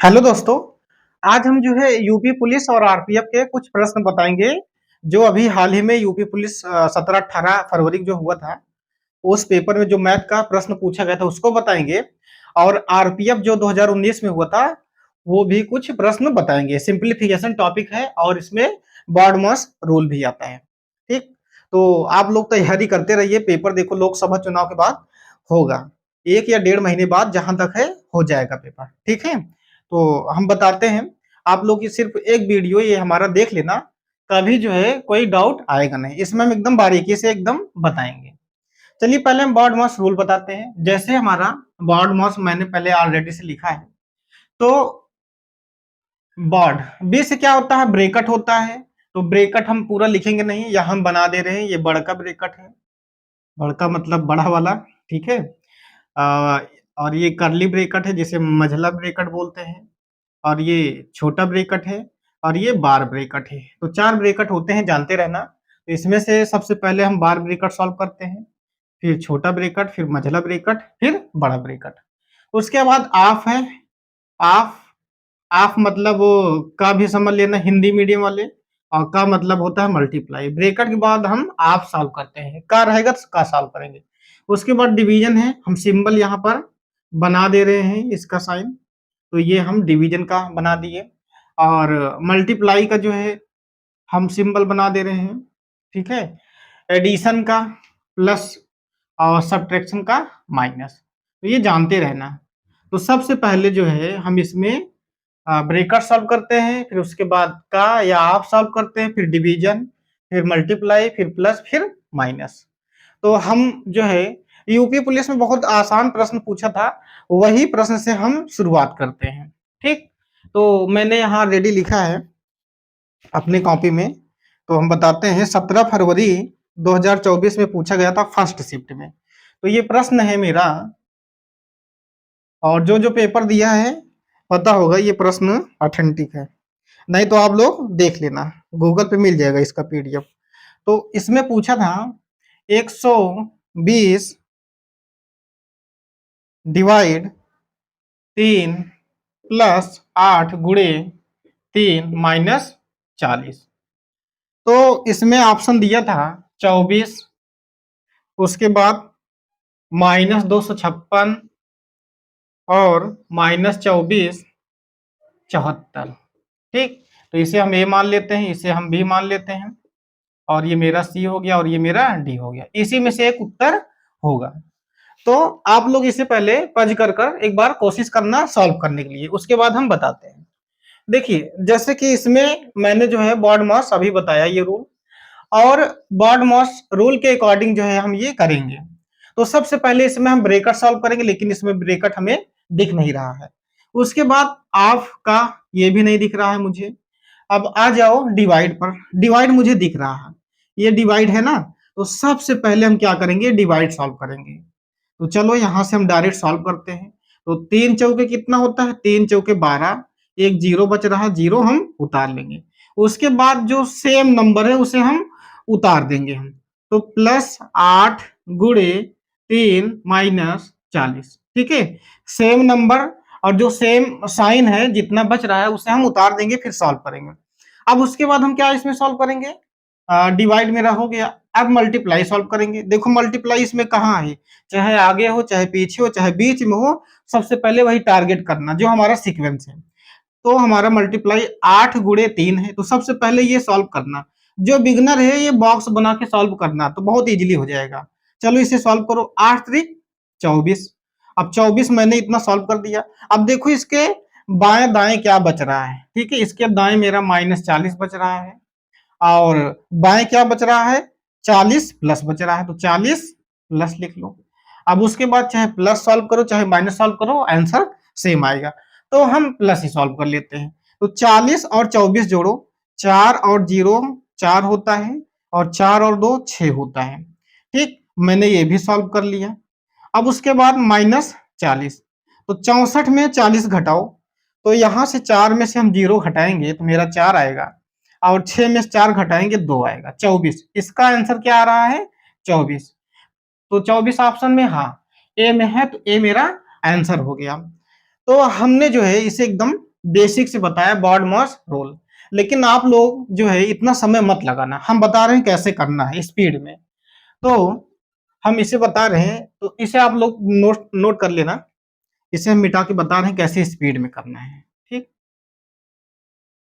Hello दोस्तों, आज हम जो है यूपी पुलिस और आरपीएफ के कुछ प्रश्न बताएंगे जो अभी हाल ही में यूपी पुलिस 17-18 फरवरी को जो हुआ था। उस पेपर में जो मैथ का प्रश्न पूछा गया था उसको बताएंगे और आरपीएफ जो 2019 में हुआ था वो भी कुछ प्रश्न बताएंगे। सिंप्लीफिकेशन टॉपिक है और इसमें बॉडमास रूल भी आता है। ठीक, तो आप लोग तैयारी करते रहिए। पेपर देखो लोकसभा चुनाव के बाद होगा, 1 या 1.5 महीने बाद जहां तक है हो जाएगा पेपर। ठीक है, तो हम बताते हैं। आप लोग की सिर्फ एक वीडियो ये हमारा देख लेना, कभी जो है कोई डाउट आएगा नहीं। इसमें हम एकदम बारीकी से एकदम बताएंगे। चलिए पहले हम बॉड मास रूल बताते हैं। जैसे हमारा बॉड मास मैंने पहले ऑलरेडी से लिखा है। तो बॉड बी से क्या होता है, ब्रेकट होता है। तो ब्रेकट हम पूरा लिखेंगे नहीं, यहाँ हम बना दे रहे हैं। ये बड़का ब्रेकट है, बड़का मतलब बड़ा वाला। ठीक है, आ, और ये करली ब्रेकट है जिसे मझला ब्रेकट बोलते हैं। और ये छोटा ब्रेकट है और ये बार ब्रेकट है। तो 4 ब्रेकट होते हैं, जानते रहना। तो इसमें से सबसे पहले हम बार ब्रेकट सॉल्व करते हैं, फिर छोटा ब्रेकट, फिर मझला ब्रेकट, फिर बड़ा ब्रेकट। उसके बाद ऑफ है। ऑफ ऑफ मतलब वो का भी समझ लेना, हिंदी मीडियम वाले। और का मतलब होता है मल्टीप्लाई। ब्रेकट के बाद हम ऑफ सॉल्व करते हैं, का रहेगा तो का सॉल्व करेंगे। उसके बाद डिवीजन है, हम सिंबल यहाँ पर बना दे रहे हैं, इसका साइन। तो ये हम डिवीजन का बना दिए। और मल्टीप्लाई का जो है हम सिंबल बना दे रहे हैं। ठीक है, एडिशन का प्लस और सब्ट्रैक्शन का माइनस। तो ये जानते रहना। तो सबसे पहले जो है हम इसमें ब्रेकट सॉल्व करते हैं, फिर उसके बाद का या आप सॉल्व करते हैं, फिर डिवीजन, फिर मल्टीप्लाई, फिर प्लस, फिर माइनस। तो हम जो है यूपी पुलिस में बहुत आसान प्रश्न पूछा था, वही प्रश्न से हम शुरुआत करते हैं। ठीक, तो मैंने यहाँ रेडी लिखा है अपनी कॉपी में। तो हम बताते हैं 17 फरवरी 2024 में पूछा गया था फर्स्ट शिफ्ट में। तो ये प्रश्न है मेरा, और जो जो पेपर दिया है पता होगा ये प्रश्न ऑथेंटिक है। नहीं तो आप लोग देख लेना, गूगल पे मिल जाएगा इसका पीडीएफ। तो इसमें पूछा था 120 डिवाइड 3 प्लस 8 गुणे 3 माइनस 40। तो इसमें ऑप्शन दिया था 24, उसके बाद -256 और -24 74। ठीक, तो इसे हम ए मान लेते हैं, इसे हम बी मान लेते हैं। और ये मेरा सी हो गया और ये मेरा डी हो गया। इसी में से एक उत्तर होगा। तो आप लोग इसे पहले पढ़ कर एक बार कोशिश करना सॉल्व करने के लिए, उसके बाद हम बताते हैं। देखिए जैसे कि इसमें मैंने जो है बॉड मास अभी बताया ये रूल, और बॉड मास रूल के अकॉर्डिंग जो है हम ये करेंगे। तो सबसे पहले इसमें हम ब्रेकट सॉल्व करेंगे, लेकिन इसमें ब्रेकट हमें दिख नहीं रहा है। उसके बाद ऑफ का ये भी नहीं दिख रहा है मुझे। अब आ जाओ डिवाइड पर, डिवाइड मुझे दिख रहा है, ये डिवाइड है ना। तो सबसे पहले हम क्या करेंगे, डिवाइड सॉल्व करेंगे। तो चलो यहां से हम डायरेक्ट सॉल्व करते हैं। तो 3 चौके कितना होता है, 3 चौके 12, एक जीरो बच रहा है, जीरो हम उतार लेंगे। उसके बाद जो सेम नंबर है उसे हम उतार देंगे हम। तो +8 गुणे 3 माइनस 40। ठीक है, सेम नंबर और जो सेम साइन है जितना बच रहा है उसे हम उतार देंगे, फिर सॉल्व करेंगे। अब उसके बाद हम क्या इसमें सॉल्व करेंगे, डिवाइड मेरा हो गया। अब मल्टीप्लाई सॉल्व करेंगे। देखो मल्टीप्लाई इसमें कहाँ है, चाहे आगे हो, चाहे पीछे हो, चाहे बीच में हो, सबसे पहले वही टारगेट करना जो हमारा सीक्वेंस है। तो हमारा मल्टीप्लाई 8 गुणे 3 है, तो सबसे पहले ये सॉल्व करना। जो बिगनर है ये बॉक्स बना के सॉल्व करना, तो बहुत इजीली हो जाएगा। चलो इसे सॉल्व करो, 8 3 24। अब 24 मैंने इतना सॉल्व कर दिया। अब देखो इसके बाएं दाएं क्या बच रहा है। ठीक है, इसके दाएं मेरा -40 बच रहा है, और बाएं क्या बच रहा है, 40 प्लस बच रहा है। तो 40 प्लस लिख लो। अब उसके बाद चाहे प्लस सॉल्व करो चाहे माइनस सॉल्व करो, आंसर सेम आएगा। तो हम प्लस ही सॉल्व कर लेते हैं। तो 40 और 24 जोड़ो, 4 और 0 4 होता है, और 4 और 2 6 होता है। ठीक, मैंने ये भी सॉल्व कर लिया। अब उसके बाद -40, तो 64 में 40 घटाओ। तो यहां से 4 में से हम 0 घटाएंगे तो मेरा 4 आएगा, और 6 में से 4 घटाएंगे 2 आएगा, 24। इसका आंसर क्या आ रहा है, 24। तो 24 ऑप्शन में हाँ ए में है, तो ए मेरा आंसर हो गया। तो हमने जो है इसे एकदम बेसिक से बताया बॉड मास रोल। लेकिन आप लोग जो है इतना समय मत लगाना, हम बता रहे हैं कैसे करना है स्पीड में। तो हम इसे बता रहे हैं, तो इसे आप लोग नोट नोट कर लेना। इसे हम मिटा के बता रहे हैं कैसे स्पीड में करना है, ठीक।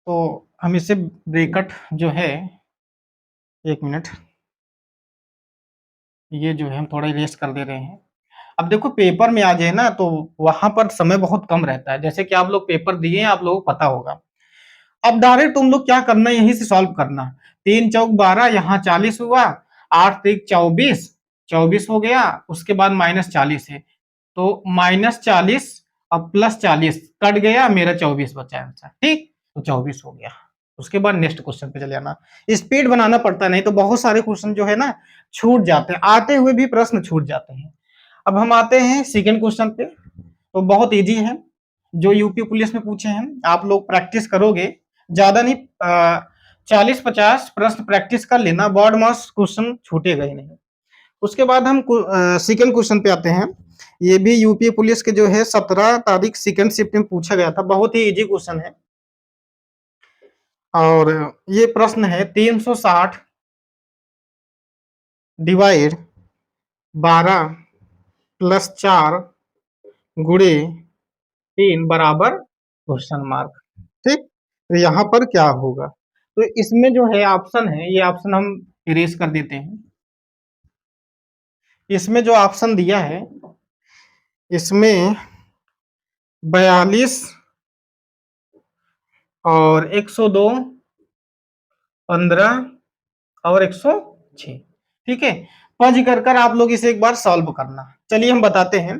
तो हम इसे ब्रैकेट जो है, एक मिनट, ये जो है हम थोड़ा इरेज कर दे रहे हैं। अब देखो पेपर में आ जाए ना तो वहां पर समय बहुत कम रहता है, जैसे कि आप लोग पेपर दिए हैं, आप लोगों को पता होगा। अब डायरेक्ट तुम लोग क्या करना है, यहीं से सॉल्व करना। 3 चौक 12, यहाँ 40 हुआ, 8 3 24, 24 हो गया, उसके बाद -40 है, तो -40 और +40 कट गया, मेरा 24 बचा आंसर, ठीक। तो 24 हो गया। उसके बाद नेक्स्ट क्वेश्चन पे चले जाना। स्पीड बनाना पड़ता है, नहीं तो बहुत सारे क्वेश्चन जो है ना छूट जाते हैं, आते हुए भी प्रश्न छूट जाते हैं। अब हम आते हैं सेकंड क्वेश्चन पे, तो बहुत इजी है, जो यूपी पुलिस में पूछे हैं। आप लोग प्रैक्टिस करोगे, ज्यादा नहीं, 40-50 प्रश्न प्रैक्टिस कर लेना, बोर्ड मास क्वेश्चन छूटेगा ही नहीं। उसके बाद हम सेकंड क्वेश्चन पे आते हैं। ये भी यूपी पुलिस के जो है 17 तारीख सेकंड शिफ्ट में पूछा गया था, बहुत ही इजी क्वेश्चन है। और ये प्रश्न है 360 डिवाइड 12 + 4 गुणे 3 बराबर क्वेश्चन मार्क, ठीक। तो यहाँ पर क्या होगा, तो इसमें जो है ऑप्शन है, ये ऑप्शन हम इरेज कर देते हैं। इसमें जो ऑप्शन दिया है, इसमें 42 और 102, 15 और 106, ठीक है। पज कर आप लोग इसे एक बार सॉल्व करना। चलिए हम बताते हैं,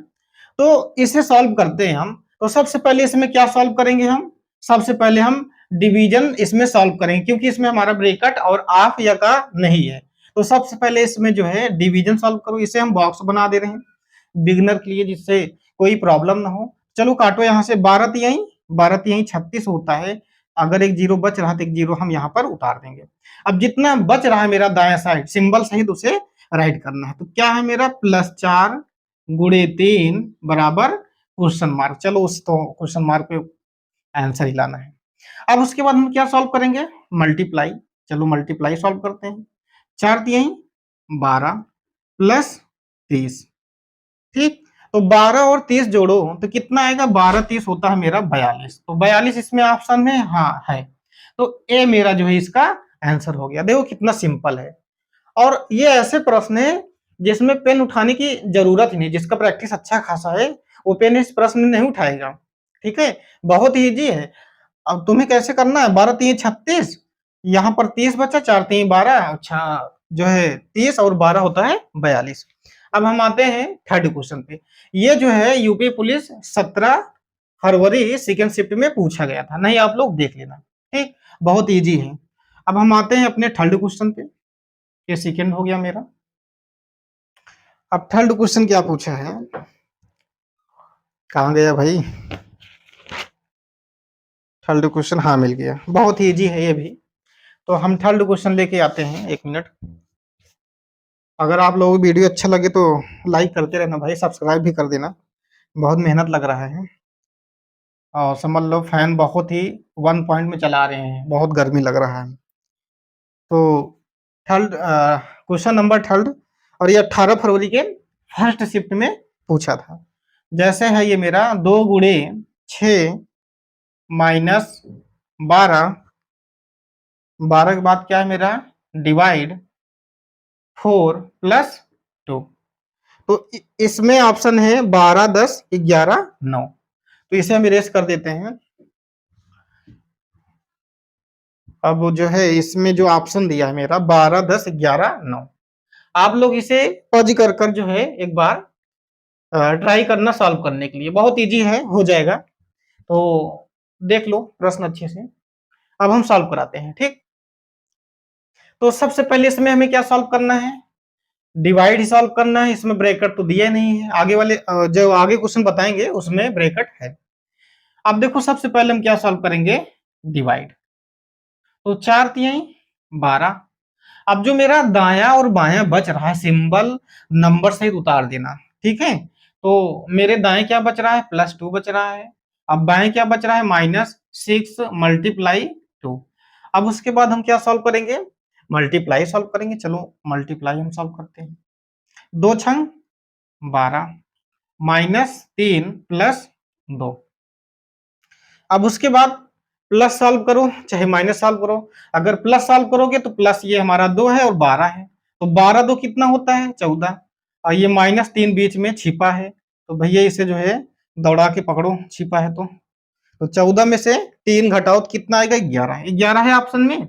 तो इसे सॉल्व करते हैं हम। तो सबसे पहले इसमें क्या सॉल्व करेंगे हम, सबसे पहले हम डिवीजन इसमें सॉल्व करेंगे, क्योंकि इसमें हमारा ब्रैकेट और ऑफ या का नहीं है। तो सबसे पहले इसमें जो है डिवीजन सॉल्व करो। इसे हम बॉक्स बना दे रहे हैं बिगिनर के लिए, जिससे कोई प्रॉब्लम ना हो। चलो काटो, यहाँ से 12 36 होता है। अगर एक जीरो बच रहा तो एक जीरो हम यहाँ पर उतार देंगे। अब जितना बच रहा है मेरा दाया साइड सिंबल सहित उसे राइट करना है। तो क्या है मेरा, +4 गुणे 3 बराबर क्वेश्चन मार्क। चलो उस तो क्वेश्चन मार्क पे आंसर ही लाना है। अब उसके बाद हम क्या सॉल्व करेंगे, मल्टीप्लाई। चलो मल्टीप्लाई सॉल्व करते हैं। 4 × 3 = 12 +30, ठीक। तो 12 और 30 जोड़ो तो कितना आएगा, 12 30 होता है मेरा 42। तो 42 इसमें ऑप्शन में हाँ है, तो ए मेरा जो है इसका आंसर हो गया। देखो कितना सिंपल है। और ये ऐसे प्रश्न है जिसमें पेन उठाने की जरूरत ही नहीं, जिसका प्रैक्टिस अच्छा खासा है वो पेन इस प्रश्न नहीं उठाएगा, ठीक है। बहुत ही इजी है। अब तुम्हें कैसे करना है, 12 3 36, यहाँ पर 30 बचा, 4 3 12, अच्छा जो है 30 और 12 होता है 42। अब हम आते हैं थर्ड क्वेश्चन पे। ये जो है यूपी पुलिस 17 फरवरी सेकंड शिफ्ट में पूछा गया था, नहीं आप लोग देख लेना, ठीक। बहुत इजी है। अब हम आते हैं अपने थर्ड क्वेश्चन पे, ये सेकंड हो गया मेरा। अब थर्ड क्वेश्चन क्या पूछा है, कहाँ गया भाई थर्ड क्वेश्चन, हाँ मिल गया। बहुत ही इजी है ये भी। तो हम थर्ड क्वेश्चन लेके आते हैं, एक मिनट। अगर आप लोगों को वीडियो अच्छा लगे तो लाइक करते रहना भाई, सब्सक्राइब भी कर देना, बहुत मेहनत लग रहा है। और समझ लो फैन बहुत ही 1 पॉइंट में चला रहे हैं, बहुत गर्मी लग रहा है। तो थर्ड क्वेश्चन नंबर थर्ड, और ये 18 फरवरी के फर्स्ट शिफ्ट में पूछा था। जैसे है ये मेरा 2 × 6 - 12, 12 के बाद क्या है मेरा, डिवाइड 4 + 2। तो इसमें ऑप्शन है 12 10 11 9। तो इसे हम इरेज कर देते हैं। अब जो है इसमें जो ऑप्शन दिया है मेरा 12 10 11 9, आप लोग इसे पज कर जो है एक बार ट्राई करना सॉल्व करने के लिए, बहुत इजी है, हो जाएगा। तो देख लो प्रश्न अच्छे से। अब हम सॉल्व कराते हैं, ठीक। तो सबसे पहले इसमें हमें क्या सॉल्व करना है, डिवाइड ही सॉल्व करना है। इसमें ब्रैकेट तो दिया नहीं है, आगे वाले जो आगे क्वेश्चन बताएंगे उसमें ब्रैकेट है। अब देखो सबसे पहले हम क्या सॉल्व करेंगे, डिवाइड। तो 4 × 3 = 12। अब जो मेरा दाया और बायां बच रहा है सिंबल नंबर सहित उतार देना, ठीक है। तो मेरे दाएं क्या बच रहा है, +2 बच रहा है। अब बाएं क्या बच रहा है, 6 मल्टीप्लाई 2। अब उसके बाद हम क्या सॉल्व करेंगे, मल्टीप्लाई सॉल्व करेंगे। चलो मल्टीप्लाई हम सॉल्व करते हैं। 2 छंग 12 -3 प्लस 2। अब उसके बाद प्लस सॉल्व करो चाहे माइनस सॉल्व करो। अगर प्लस सॉल्व करोगे तो प्लस ये हमारा 2 है और 12 है, तो 12 2 कितना होता है 14, और ये -3 बीच में छिपा है, तो भैया इसे जो है दौड़ा के पकड़ो, छिपा है तो 14 में से 3 घटाओ तो कितना आएगा 11। 11 है ऑप्शन में,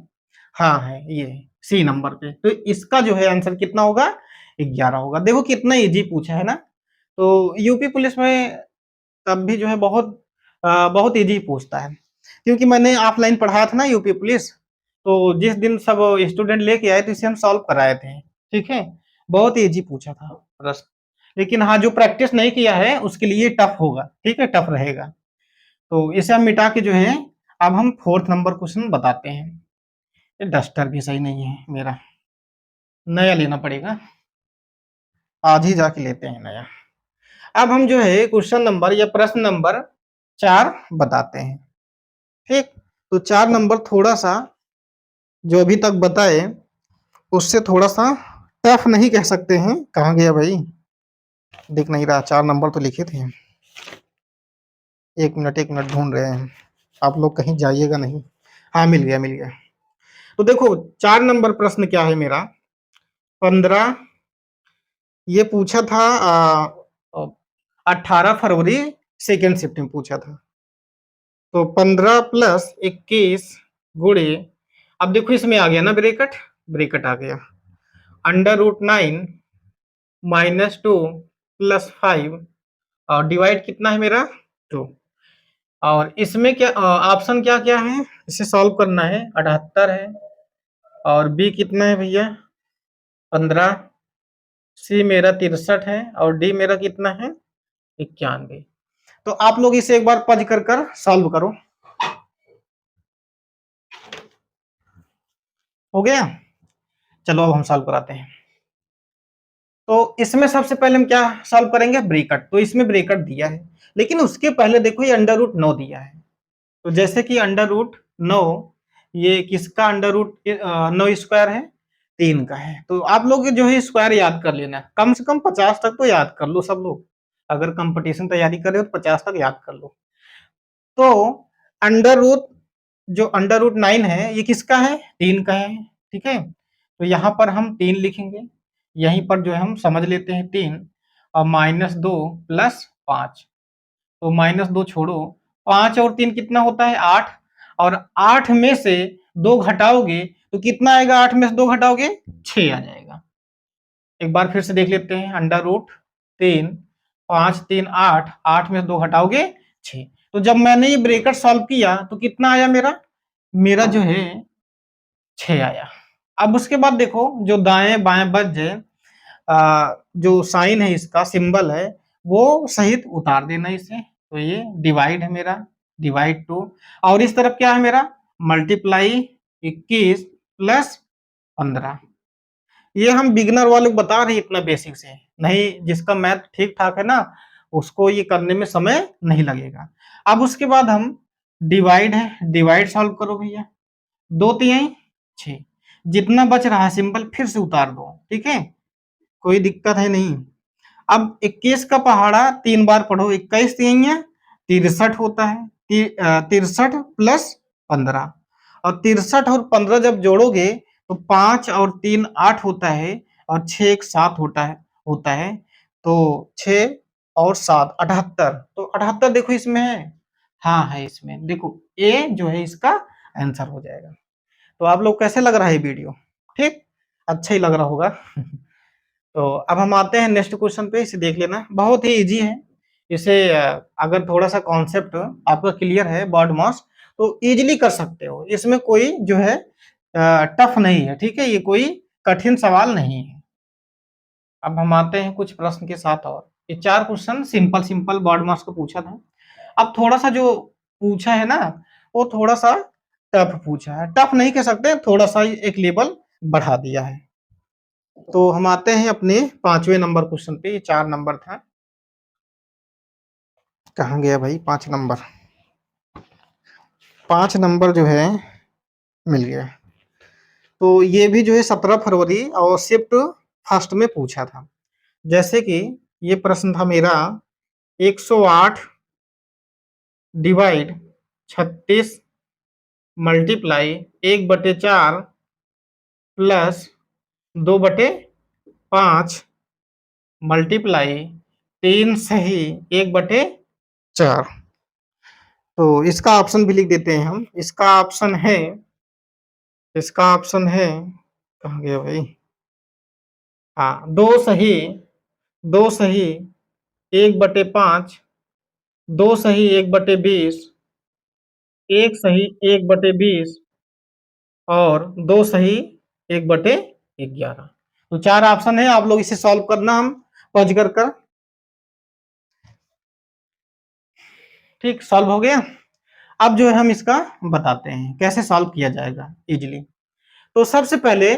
हाँ है ये सी नंबर पे। तो इसका जो है आंसर कितना होगा 11 होगा। देखो कितना इजी पूछा है ना। तो यूपी पुलिस में तब भी जो है बहुत इजी पूछता है, क्योंकि मैंने ऑफलाइन पढ़ाया था ना यूपी पुलिस, तो जिस दिन सब स्टूडेंट लेके आए तो इसे हम सॉल्व कराए थे। ठीक है, बहुत इजी पूछा था प्रश्न, लेकिन हाँ जो प्रैक्टिस नहीं किया है उसके लिए टफ होगा। ठीक है, टफ रहेगा। तो इसे हम मिटा के जो है अब हम 4th नंबर क्वेश्चन बताते हैं। ये डस्टर भी सही नहीं है मेरा, नया लेना पड़ेगा, आज ही जाके लेते हैं नया। अब हम जो है क्वेश्चन नंबर या प्रश्न नंबर 4 बताते हैं। ठीक, तो 4 नंबर थोड़ा सा जो अभी तक बताए उससे थोड़ा सा टफ नहीं कह सकते हैं। कहाँ गया भाई, दिख नहीं रहा। 4 नंबर तो लिखे थे। एक मिनट ढूंढ रहे हैं, आप लोग कहीं जाइएगा नहीं। हाँ मिल गया मिल गया। तो देखो 4 नंबर प्रश्न क्या है मेरा, 15 ये पूछा था 18 फरवरी सेकेंड शिफ्ट में पूछा था। तो 15 + 21 गुणे, अब देखो इसमें आ गया ना ब्रेकेट, ब्रेकेट आ गया, √9 -2 + 5 और डिवाइड कितना है मेरा 2। और इसमें क्या ऑप्शन क्या क्या है, इसे सॉल्व करना है। 78 है, और बी कितना है भैया 15, सी मेरा 63 है, और डी मेरा कितना है 91। तो आप लोग इसे एक बार पढ़ कर सॉल्व करो। हो गया, चलो अब हम सॉल्व कराते हैं। तो इसमें सबसे पहले हम क्या सॉल्व करेंगे, ब्रैकेट। तो इसमें ब्रैकेट दिया है, लेकिन उसके पहले देखो ये √9 दिया है। तो जैसे कि √9 ये किसका √9 स्क्वायर है, 3 का है। तो आप लोग जो है स्क्वायर याद कर लेना, कम से कम 50 तक तो याद कर लो सब लोग। अगर कंपटीशन तैयारी कर रहे हो तो 50 तक याद कर लो। तो अंडर रूट जो √9 है ये किसका है, 3 का है। ठीक है, तो यहाँ पर हम 3 लिखेंगे, यहीं पर जो है हम समझ लेते हैं 3, और -2 + 5। तो -2 छोड़ो, 5 और 3 कितना होता है 8, और 8 में से 2 घटाओगे तो कितना आएगा, 8 में से 2 घटाओगे 6 आ जाएगा। एक बार फिर से देख लेते हैं, √3 5 3 8, 8 में से 2 घटाओगे 6। तो जब मैंने ये ब्रैकेट सॉल्व किया तो कितना आया मेरा, मेरा जो है 6 आया। अब उसके बाद देखो जो दाएं बाएं बच जाए, जो साइन है इसका सिंबल है वो सहित उतार देना इसे। तो ये डिवाइड है मेरा, डिवाइड 2, और इस तरफ क्या है मेरा मल्टीप्लाई 21 + 15। ये हम बिगनर वाले को बता रहे हैं, इतना बेसिक से नहीं, जिसका मैथ ठीक ठाक है ना उसको ये करने में समय नहीं लगेगा। अब उसके बाद हम डिवाइड है, डिवाइड सॉल्व करो भैया, 2 तिहाई 6, जितना बच रहा है सिंपल फिर से उतार दो। ठीक है, कोई दिक्कत है नहीं। अब 21 का पहाड़ा 3 बार पढ़ो, 21 तिहाइयां 63 होता है, 63 + 15, और 63 और 15 जब जोड़ोगे तो 5 और 3 8 होता है, और 6 एक 7 होता है। तो 6 और 7 78। तो 78 देखो इसमें है, हाँ है इसमें, देखो ए जो है इसका आंसर हो जाएगा। तो आप लोग कैसे लग रहा है वीडियो, ठीक, अच्छा ही लग रहा होगा। तो अब हम आते हैं नेक्स्ट क्वेश्चन पे, इसे देख लेना, बहुत ही इजी है। इसे अगर थोड़ा सा कॉन्सेप्ट आपका क्लियर है बॉड मास तो इजीली कर सकते हो, इसमें कोई जो है टफ नहीं है। ठीक है, ये कोई कठिन सवाल नहीं है। अब हम आते हैं कुछ प्रश्न के साथ, और ये 4 क्वेश्चन सिंपल सिंपल बॉड मास को पूछा था। अब थोड़ा सा जो पूछा है ना वो थोड़ा सा टफ पूछा है, टफ नहीं कह सकते, थोड़ा सा एक लेवल बढ़ा दिया है। तो हम आते हैं अपने 5वें नंबर क्वेश्चन पे, ये 4 नंबर था, कहाँ गया भाई 5 नंबर। 5 नंबर जो है मिल गया। तो ये भी जो है 17 फरवरी और शिफ्ट फर्स्ट में पूछा था। जैसे कि ये प्रश्न था मेरा 108 डिवाइड 36 मल्टीप्लाई 1/4 प्लस 2/5 मल्टीप्लाई 3 सही 1/4। तो इसका ऑप्शन भी लिख देते हैं हम। इसका ऑप्शन है कहाँ गया भाई? हाँ, दो सही 1/5, 2 सही 1/20, 1 सही 1/20 और 2 सही 1/11। तो 4 ऑप्शन है, आप लोग इसे सॉल्व करना, हम पहुंच कर। ठीक, सॉल्व हो गया। अब जो है हम इसका बताते हैं कैसे सॉल्व किया जाएगा इजीली। तो सबसे पहले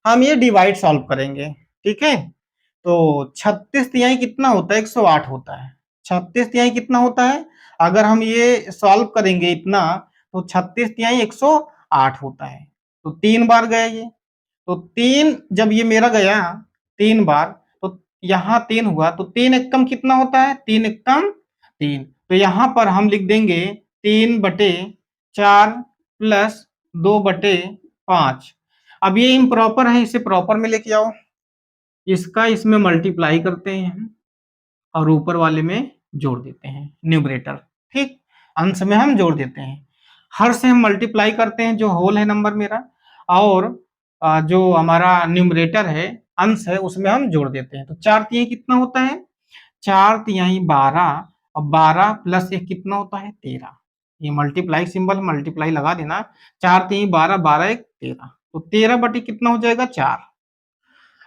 हम ये डिवाइड सॉल्व करेंगे। ठीक है, तो 36 कितना होता है? 108 होता है। 36 कितना होता है? अगर हम ये सॉल्व करेंगे इतना, तो 36 108 होता है। तो 3 बार गया ये, तो 3 जब ये मेरा गया 3 बार, तो यहाँ 3 हुआ, तो 3 एकम कितना होता है? 3 एकम 3। तो यहाँ पर हम लिख देंगे 3/4 प्लस 2/5। अब ये इम्प्रॉपर है, इसे प्रॉपर में लेके आओ। इसका इसमें मल्टीप्लाई करते हैं हम और ऊपर वाले में जोड़ देते हैं न्यूमरेटर। ठीक, अंश में हम जोड़ देते हैं। हर से हम मल्टीप्लाई करते हैं जो होल है नंबर मेरा, और जो हमारा न्यूमरेटर है अंश है उसमें हम जोड़ देते हैं। तो 4 तिहाई कितना होता है? 4 तिहाई 12, और 12 प्लस 1 कितना होता है? 13। ये मल्टीप्लाई सिंबल, मल्टीप्लाई लगा देना। 4 तिहाई 12, 12 1 13, तो 13 बटे कितना हो जाएगा? 4।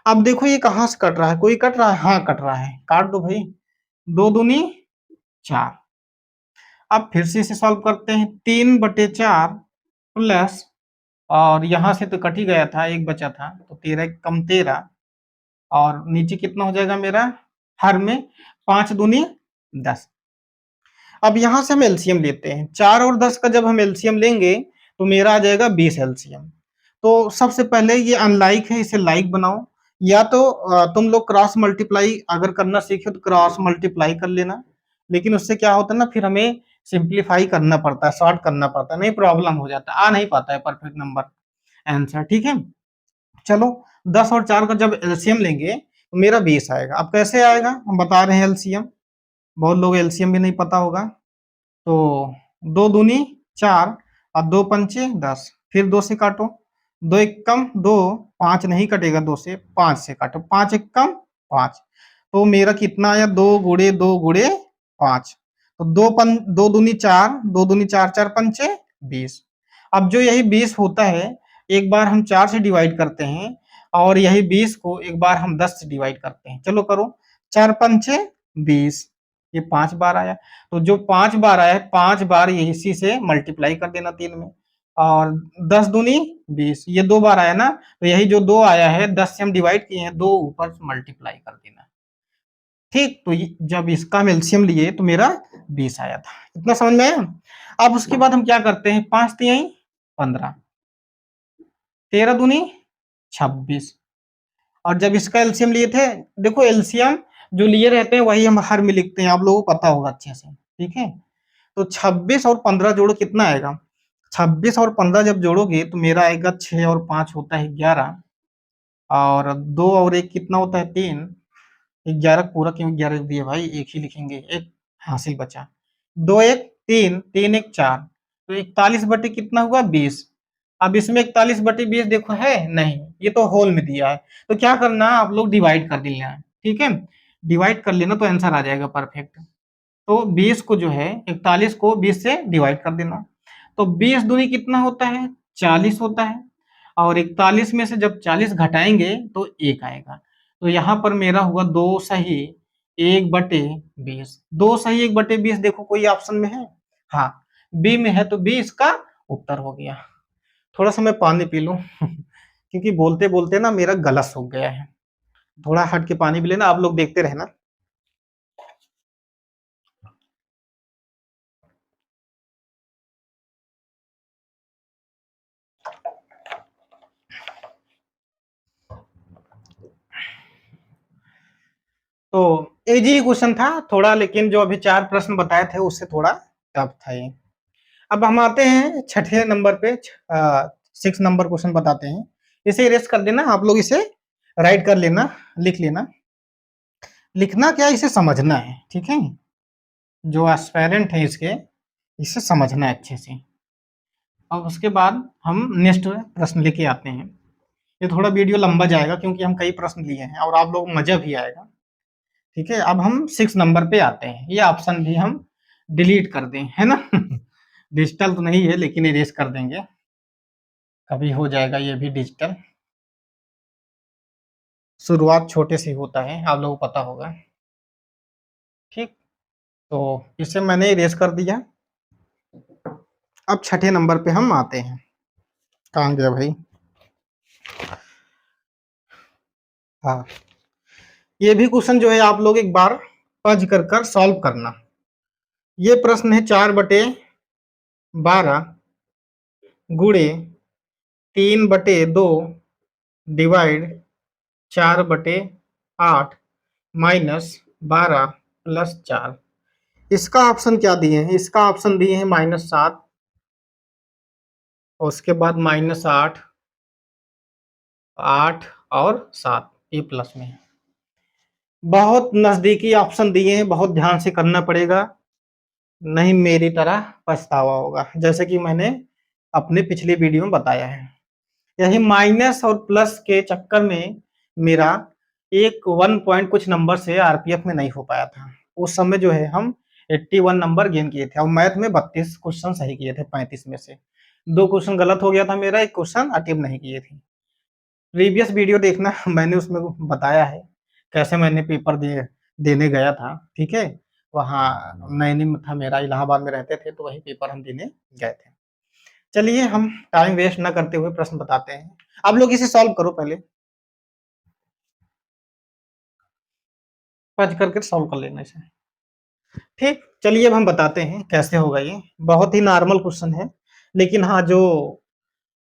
अब देखो ये कहाँ से कट रहा है? कोई कट रहा है? हाँ कट रहा है, काट दो भाई। 2 दूनी 4। अब फिर से इसे सॉल्व करते हैं। 3/4 प्लस, और यहां से तो कट ही गया था, एक बचा था, तो 13 कम 13, और नीचे कितना हो जाएगा मेरा? हर में 5 दूनी 10। अब यहां से हम एलसीएम लेते हैं। 4 और 10 का जब हम एलसीएम लेंगे तो मेरा आ जाएगा 20 एलसीएम। तो सबसे पहले ये अनलाइक है, इसे लाइक बनाओ। या तो तुम लोग क्रॉस मल्टीप्लाई अगर करना सीखे तो क्रॉस मल्टीप्लाई कर लेना, लेकिन उससे क्या होता है ना, फिर हमें सिंप्लीफाई करना पड़ता है, शॉर्ट करना पड़ता है, नहीं प्रॉब्लम हो जाता है, आ नहीं पाता है परफेक्ट नंबर आंसर। ठीक है, चलो 10 और 4 का जब एलसीएम लेंगे तो मेरा 20 आएगा। अब कैसे आएगा हम बता रहे हैं एलसीएम, बहुत लोग एलसीएम भी नहीं पता होगा। तो 2 दूनी 4 और 2 पंचे 10, फिर 2 से काटो, 2 एकम 2, 5 नहीं कटेगा 2 से, 5 से काटो, 5 एकम 5। तो मेरा कितना आया? 2 गुणे 2 गुणे 5। तो 2 दूनी 4, 2 दूनी 4, 4 पंचे 20। अब जो यही 20 होता है, एक बार हम 4 से डिवाइड करते हैं, और यही 20 को एक बार हम 10 से डिवाइड करते हैं। चलो करो, 4 पंचे 20, ये 5 बार आया। तो जो 5 बार आया है, 5 बार ये इसी से मल्टीप्लाई कर देना 3 में, और 10 दूनी 20, ये 2 बार आया ना, तो यही जो 2 आया है 10 से हम डिवाइड किए हैं, 2 ऊपर मल्टीप्लाई कर देना। ठीक, तो जब इसका हम एलसीएम लिए तो मेरा 20 आया था। इतना समझ में आया? अब उसके बाद हम क्या करते हैं? 5 तिहाई 15, 13 दूनी 26, और जब इसका एलसीएम लिए थे, देखो एलसीएम जो लिए रहते हैं वही हम हर में लिखते हैं, आप लोगों को पता होगा अच्छे से। ठीक है, तो 26 और 15 जोड़ो, कितना आएगा? 26 और 15 जब जोड़ोगे तो मेरा आएगा 6 और 5 होता है 11, और 2 और 1 कितना होता है? 3। 11 पूरा क्यों 11 दिए भाई, एक ही लिखेंगे, एक हासिल बचा। 2 1 3, 3 1 4, तो 41 बटे कितना हुआ? 20। अब इसमें 41/20 देखो है नहीं, ये तो होल में दिया है। तो क्या करना, आप लोग डिवाइड कर लेना है। ठीक है, डिवाइड कर लेना तो आंसर आ जाएगा परफेक्ट। तो 20 को जो है, 41 को 20 से डिवाइड कर देना। तो 20 दूनी कितना होता है? 40 होता है, और 41 में से जब 40 घटाएंगे तो 1 आएगा। तो यहाँ पर मेरा हुआ 2 सही 1/20। 2 सही 1/20 देखो कोई ऑप्शन में है? हाँ, बी में है, तो बी इसका उत्तर हो गया। थोड़ा सा मैं पानी पी लूं क्योंकि बोलते बोलते ना मेरा गला सूख गया है। थोड़ा हट के पानी भी लेना, आप लोग देखते रहना। तो इजी क्वेश्चन था थोड़ा, लेकिन जो अभी 4 प्रश्न बताए थे उससे थोड़ा टफ था ये। अब हम आते हैं छठे नंबर पे, 6 नंबर क्वेश्चन बताते हैं। इसे इरेज कर देना, आप लोग इसे राइट कर लेना, लिख लेना। लिखना क्या, इसे समझना है, ठीक है। जो एस्पायरेंट है इसके, इसे समझना है अच्छे से। अब उसके बाद हम नेक्स्ट प्रश्न लेके आते हैं। ये थोड़ा वीडियो लंबा जाएगा क्योंकि हम कई प्रश्न लिए हैं और आप लोग मजा भी आएगा, ठीक है। अब हम 6 नंबर पे आते हैं। ये ऑप्शन भी हम डिलीट कर दें, है ना। डिजिटल तो नहीं है लेकिन इरेज कर देंगे, कभी हो जाएगा ये भी डिजिटल। शुरुआत छोटे से होता है, आप लोगों को पता होगा, ठीक। तो इसे मैंने इरेज कर दिया। अब छठे नंबर पे हम आते हैं। कहाँ गया भाई? हाँ, ये भी क्वेश्चन जो है आप लोग एक बार पढ़ कर सॉल्व करना। ये प्रश्न है 4/12 गुणे 3/2 डिवाइड 4/8 -12 + 4। इसका ऑप्शन क्या दिए हैं? इसका ऑप्शन दिए हैं -7 और उसके बाद -8, 8 और 7, ये प्लस में है। बहुत नजदीकी ऑप्शन दिए हैं, बहुत ध्यान से करना पड़ेगा, नहीं मेरी तरह पछतावा होगा, जैसे कि मैंने अपने पिछले वीडियो में बताया है। यही माइनस और प्लस के चक्कर में मेरा एक 1 पॉइंट कुछ नंबर से आरपीएफ में नहीं हो पाया था। उस समय जो है हम 81 नंबर गेन किए थे और मैथ में 32 क्वेश्चन सही किए थे 35 में से। 2 क्वेश्चन गलत हो गया था मेरा, 1 क्वेश्चन अटेम्प्ट नहीं किए थे। प्रीवियस वीडियो देखना, मैंने उसमें बताया है कैसे मैंने पेपर देने गया था, ठीक है। वहाँ नैनी में था मेरा, इलाहाबाद में रहते थे, तो वही पेपर हम देने गए थे। चलिए हम टाइम वेस्ट ना करते हुए प्रश्न बताते हैं। आप लोग इसे सॉल्व करो पहले, पढ़ करके सॉल्व कर लेना इसे, ठीक। चलिए अब हम बताते हैं कैसे होगा ये। बहुत ही नॉर्मल क्वेश्चन है, लेकिन हाँ जो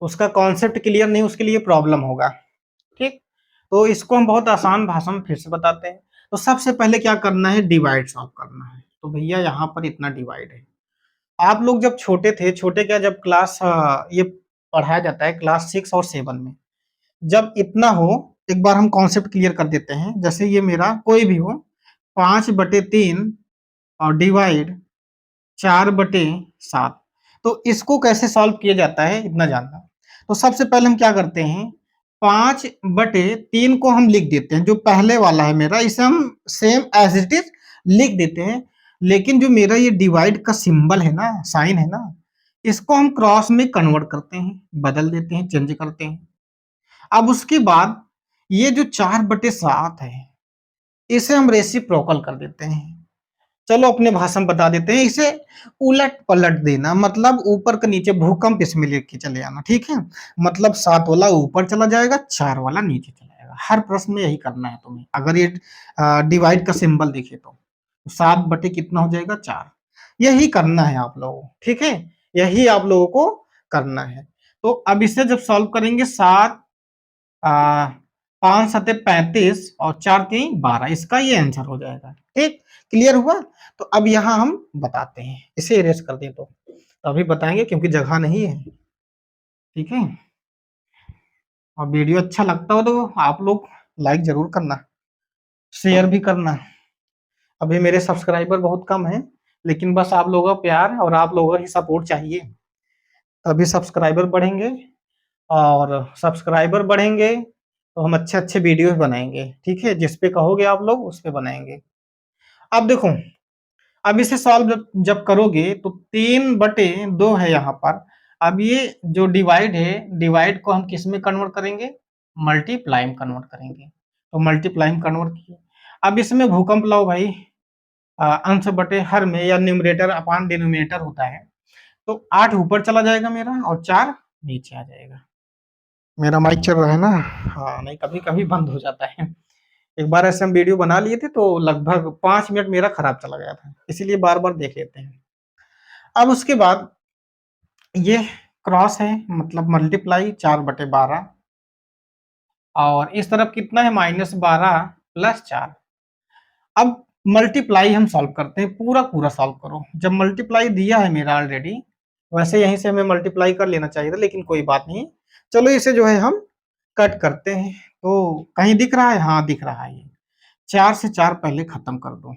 उसका कॉन्सेप्ट क्लियर नहीं उसके लिए प्रॉब्लम होगा, ठीक। तो इसको हम बहुत आसान भाषा में फिर से बताते हैं। तो सबसे पहले क्या करना है, डिवाइड सॉल्व करना है। तो भैया यहाँ पर इतना डिवाइड है। आप लोग जब छोटे थे, छोटे क्या, जब क्लास ये पढ़ाया जाता है क्लास 6 और 7 में, जब इतना हो, एक बार हम कॉन्सेप्ट क्लियर कर देते हैं। जैसे ये मेरा कोई भी हो 5/3 और डिवाइड 4/7, तो इसको कैसे सॉल्व किया जाता है इतना जानना। तो सबसे पहले हम क्या करते हैं, 5/3 को हम लिख देते हैं, जो पहले वाला है मेरा इसे हम सेम एज इट इज लिख देते हैं। लेकिन जो मेरा ये डिवाइड का सिंबल है ना, साइन है ना, इसको हम क्रॉस में कन्वर्ट करते हैं, बदल देते हैं, चेंज करते हैं। अब उसके बाद ये जो 4/7 है, इसे हम रेसिप्रोकल कर देते हैं। चलो अपने भाषा में बता देते हैं, इसे उलट पलट देना, मतलब ऊपर का नीचे भूकंप इसमें लेके चले आना, ठीक है। मतलब 7 वाला ऊपर चला जाएगा, 4 वाला नीचे चला जाएगा। हर प्रश्न में यही करना है तुम्हें, अगर ये डिवाइड का सिंबल दिखे तो 7 बटे कितना हो जाएगा, 4। यही करना है आप लोगों को, ठीक है, यही आप लोगों को करना है। तो अब इसे जब सॉल्व करेंगे, 7 5 7 35 और 4 3 12, इसका ये आंसर हो जाएगा, ठीक। क्लियर हुआ? तो अब यहाँ हम बताते हैं, इसे इरेज कर दें तो अभी बताएंगे क्योंकि जगह नहीं है, ठीक है। और वीडियो अच्छा लगता हो तो आप लोग लाइक जरूर करना, शेयर भी करना। अभी मेरे सब्सक्राइबर बहुत कम है, लेकिन बस आप लोगों का प्यार और आप लोगों की सपोर्ट चाहिए, तभी सब्सक्राइबर बढ़ेंगे। और सब्सक्राइबर बढ़ेंगे तो हम अच्छे अच्छे वीडियो बनाएंगे, ठीक है। जिस पे कहोगे आप लोग उस पे बनाएंगे। अब देखो, अब इसे सॉल्व जब करोगे तो 3/2 है यहाँ पर। अब ये जो डिवाइड है, डिवाइड को हम किस में कन्वर्ट करेंगे, मल्टीप्लाई में कन्वर्ट करेंगे। तो मल्टीप्लाई में कन्वर्ट किए। अब इसमें भूकंप लाओ भाई, अंश बटे हर में, या न्यूमरेटर अपान डिनोमिनेटर होता है। तो 8 ऊपर चला जाएगा मेरा और 4 नीचे आ जाएगा। मेरा माइक चल रहा है ना, हाँ, नहीं कभी कभी बंद हो जाता है। एक बार ऐसे हम वीडियो बना लिए थे तो लगभग 5 मिनट मेरा खराब चला गया था, इसीलिए बार बार देख लेते हैं। अब उसके बाद ये क्रॉस है, मतलब मल्टीप्लाई 4/12, और इस तरफ कितना है, -12 + 4। अब मल्टीप्लाई हम सॉल्व करते हैं, पूरा पूरा सॉल्व करो। जब मल्टीप्लाई दिया है मेरा ऑलरेडी, वैसे यहीं से हमें मल्टीप्लाई कर लेना चाहिए था, लेकिन कोई बात नहीं। चलो इसे जो है हम कट करते हैं। तो कहीं दिख रहा है? हाँ दिख रहा है। ये 4 से 4 पहले खत्म कर दो।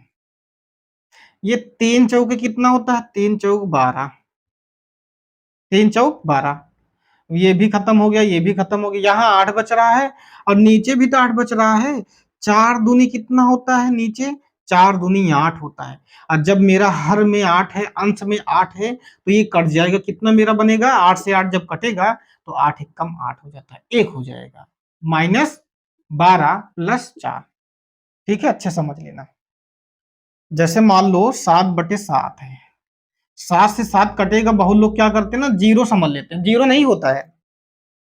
ये 3 चौके कितना होता है? 3 चौक 12, 3 चौक 12। ये भी खत्म हो गया, ये भी खत्म हो गया। यहाँ 8 बच रहा है और नीचे भी तो 8 बच रहा है। 4 दूनी कितना होता है नीचे? 4 दूनी 8 होता है। और जब मेरा हर में 8 है, अंश में 8 है, तो ये कट जाएगा। कितना मेरा बनेगा? 8 से 8 जब कटेगा तो 8 एक कम 8 हो जाता है, 1 हो जाएगा। -12 प्लस 4। ठीक है, अच्छे समझ लेना। जैसे मान लो 7/7 है, 7 से 7 कटेगा। बहुत लोग क्या करते हैं ना, जीरो समझ लेते हैं। जीरो नहीं होता है,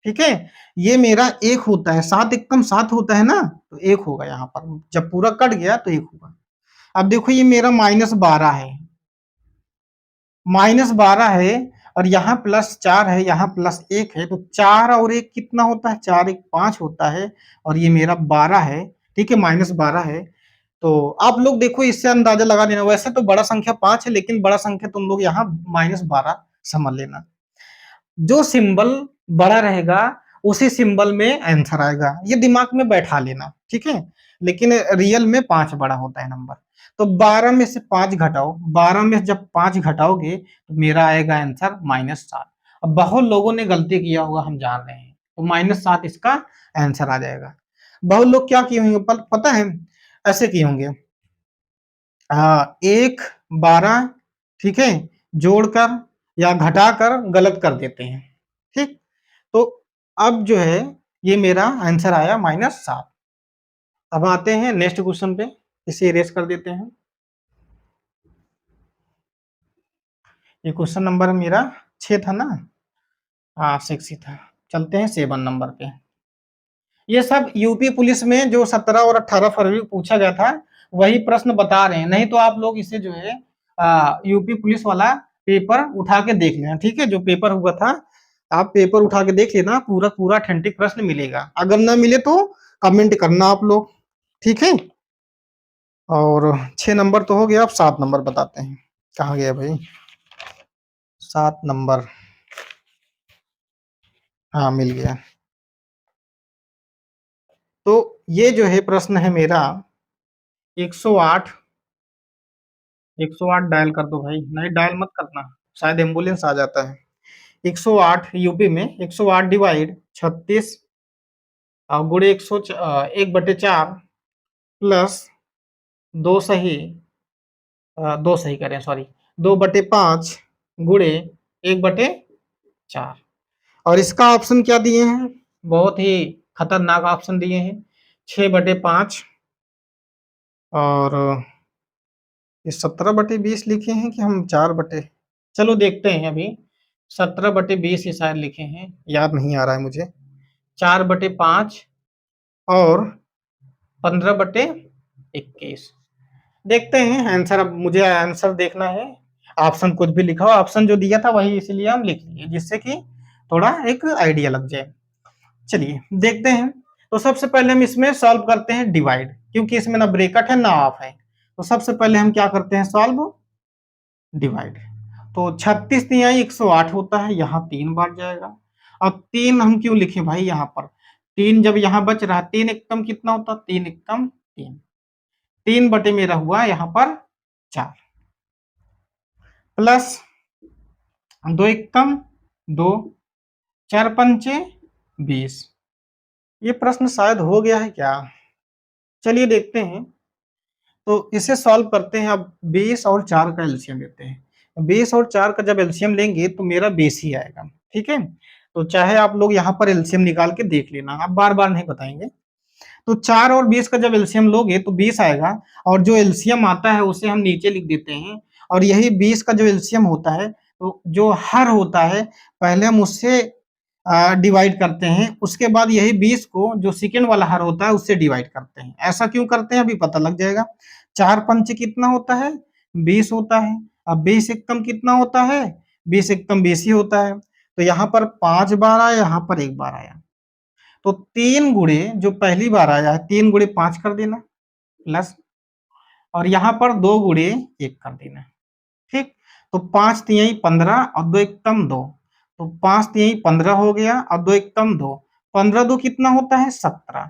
ठीक है। ये मेरा 1 होता है, 7 एकम 7 होता है ना, तो 1 होगा। यहाँ पर जब पूरा कट गया तो 1 होगा। अब देखो ये मेरा -12 है, -12 है, और यहाँ +4 है, यहाँ +1 है, तो 4 और 1 कितना होता है? 4 1 5 होता है, और ये मेरा 12 है। ठीक है, -12 है। तो आप लोग देखो, इससे अंदाजा लगा लेना। वैसे तो बड़ा संख्या 5 है, लेकिन बड़ा संख्या तुम लोग यहाँ -12 समझ लेना। जो सिंबल बड़ा रहेगा उसी सिंबल में आंसर आएगा, ये दिमाग में बैठा लेना, ठीक है। लेकिन रियल में 5 बड़ा होता है नंबर। तो 12 में से 5 घटाओ, 12 में जब 5 घटाओगे तो मेरा आएगा आंसर -7। अब बहुत लोगों ने गलती किया होगा, हम जान रहे हैं, तो -7 इसका आंसर आ जाएगा। बहुत लोग क्या किए होंगे पता है? ऐसे किए होंगे, 1 12, ठीक है, जोड़कर या घटाकर गलत कर देते हैं। ठीक, तो अब जो है ये मेरा आंसर आया -7। अब आते हैं नेक्स्ट क्वेश्चन पे, इसे इरेज कर देते हैं। ये क्वेश्चन नंबर मेरा 6 था ना? हाँ 6 ही था। चलते हैं 7 नंबर पे। ये सब यूपी पुलिस में जो 17 और 18 फरवरी को पूछा गया था, वही प्रश्न बता रहे हैं। नहीं तो आप लोग इसे जो है यूपी पुलिस वाला पेपर उठा के देख लेना, ठीक है। जो पेपर हुआ था, आप पेपर उठा के देख लेना, पूरा पूरा ऑथेंटिक प्रश्न मिलेगा। अगर ना मिले तो कमेंट करना आप लोग, ठीक है। और 6 नंबर तो हो गया, अब 7 नंबर बताते हैं। कहाँ गया भाई? 7 नंबर, हाँ मिल गया। तो ये जो है प्रश्न है मेरा 108। 108 डायल कर दो भाई, नहीं डायल मत करना, शायद एम्बुलेंस आ जाता है। 108 यूपी में 108 डिवाइड 36 गुणे 1/4 प्लस 2 सही, 2 सही करें सॉरी, 2/5 गुणे 1/4। और इसका ऑप्शन क्या दिए हैं? बहुत ही खतरनाक ऑप्शन दिए हैं, 6/5। और ये 17/20 लिखे हैं कि हम 4 बटे, चलो देखते हैं अभी। 17/20 ये शायद लिखे हैं, याद नहीं आ रहा है मुझे। 4/5 और 15/21। देखते हैं आंसर। अब मुझे आंसर देखना है, ऑप्शन कुछ भी लिखा हो। ऑप्शन जो दिया था वही इसलिए हम लिख लिए, जिससे कि थोड़ा एक आइडिया लग जाए। चलिए देखते हैं। तो सबसे पहले हम इसमें सॉल्व करते हैं डिवाइड, क्योंकि इसमें ना ब्रेकेट है ना ऑफ है। तो सबसे पहले हम क्या करते हैं? Solve divide. तो 36 तिहाई 108 होता है, यहाँ 3 बार जाएगा। अब 3 हम क्यों लिखे भाई? यहाँ पर 3 जब यहाँ बच रहा है, 3 एकम कितना होता है? 3 एकम 3, 3 बटे मेरा हुआ यहाँ पर 4, प्लस 2 एकम 2, 4 पंचे 20। ये प्रश्न शायद हो गया है क्या? चलिए देखते हैं। तो इसे सॉल्व करते हैं। अब 20 और 4 का एलसीएम लेते हैं। 20 और 4 का जब एलसीएम लेंगे तो मेरा 20 ही आएगा, ठीक है। तो चाहे आप लोग यहाँ पर एलसीएम निकाल के देख लेना, आप बार बार नहीं बताएंगे। तो 4 और 20 का जब एलसीएम लोगे तो 20 आएगा, और जो एलसीएम आता है उसे हम नीचे लिख देते हैं। और यही 20 का जो एलसीएम होता है, तो जो हर होता है पहले हम उससे डिवाइड करते हैं, उसके बाद यही 20 को जो सेकंड वाला हर होता है उससे डिवाइड करते हैं। ऐसा क्यों करते हैं अभी पता लग जाएगा। 4 पंचे कितना होता है? 20 होता है। अब 20 एकम कितना होता है? 20 एकम 20 ही होता है। तो यहाँ पर 5 बार आया, यहाँ पर 1 बार आया। तो 3 गुणे जो पहली बार आया है, 3 गुणे 5 कर देना, प्लस और यहाँ पर 2 गुणे 1 कर देना। ठीक, तो 5 तिहाई 15 और 2 एकम 2, तो 5 तिहाई 15 हो गया और 2 एकम 2, 15 2 कितना होता है 17,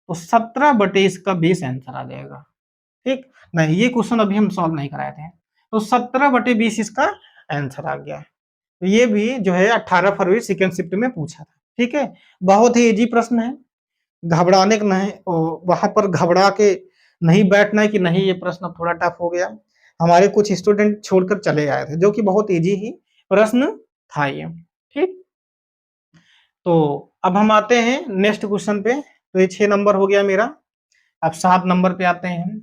तो 17 बटे इसका 20 आंसर आ जाएगा। ठीक, नहीं ये क्वेश्चन अभी हम सॉल्व नहीं कराए थे, तो 17 बटे 20 इसका आंसर आ गया। तो ये भी जो है 18 फरवरी सेकेंड शिफ्ट में पूछा था। ठीक है, बहुत ही इजी प्रश्न है, घबराने का नहीं, वहां पर घबरा के नहीं बैठना है कि नहीं ये प्रश्न थोड़ा टफ हो गया। हमारे कुछ स्टूडेंट छोड़कर चले आए थे, जो कि बहुत इजी ही प्रश्न था ये। ठीक, तो अब हम आते हैं नेक्स्ट क्वेश्चन पे। तो ये 6 नंबर हो गया मेरा, अब 7 नंबर पे आते हैं।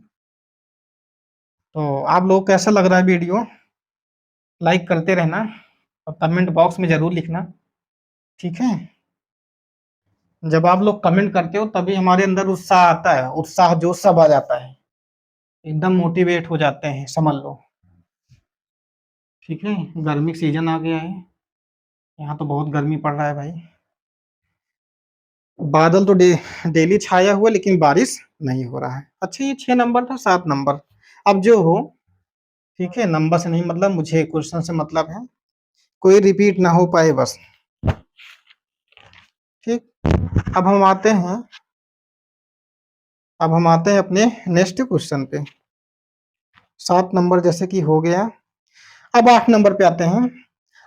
तो आप लोग कैसा लग रहा है वीडियो, लाइक करते रहना और कमेंट बॉक्स में जरूर लिखना। ठीक है, जब आप लोग कमेंट करते हो तभी हमारे अंदर उत्साह आता है, उत्साह जोश सब आ जाता है, एकदम मोटिवेट हो जाते हैं, समझ लो। ठीक है, गर्मी का सीजन आ गया है, यहाँ तो बहुत गर्मी पड़ रहा है भाई। बादल तो डेली छाया हुआ, लेकिन बारिश नहीं हो रहा है। अच्छा, ये 6 नंबर था, 7 नंबर अब जो हो। ठीक है, नंबर से नहीं मतलब, मुझे क्वेश्चन से मतलब है, कोई रिपीट ना हो पाए बस। ठीक, अब हम आते हैं, अब हम आते हैं अपने नेक्स्ट क्वेश्चन पे। 7 नंबर जैसे कि हो गया, अब 8 नंबर पे आते हैं।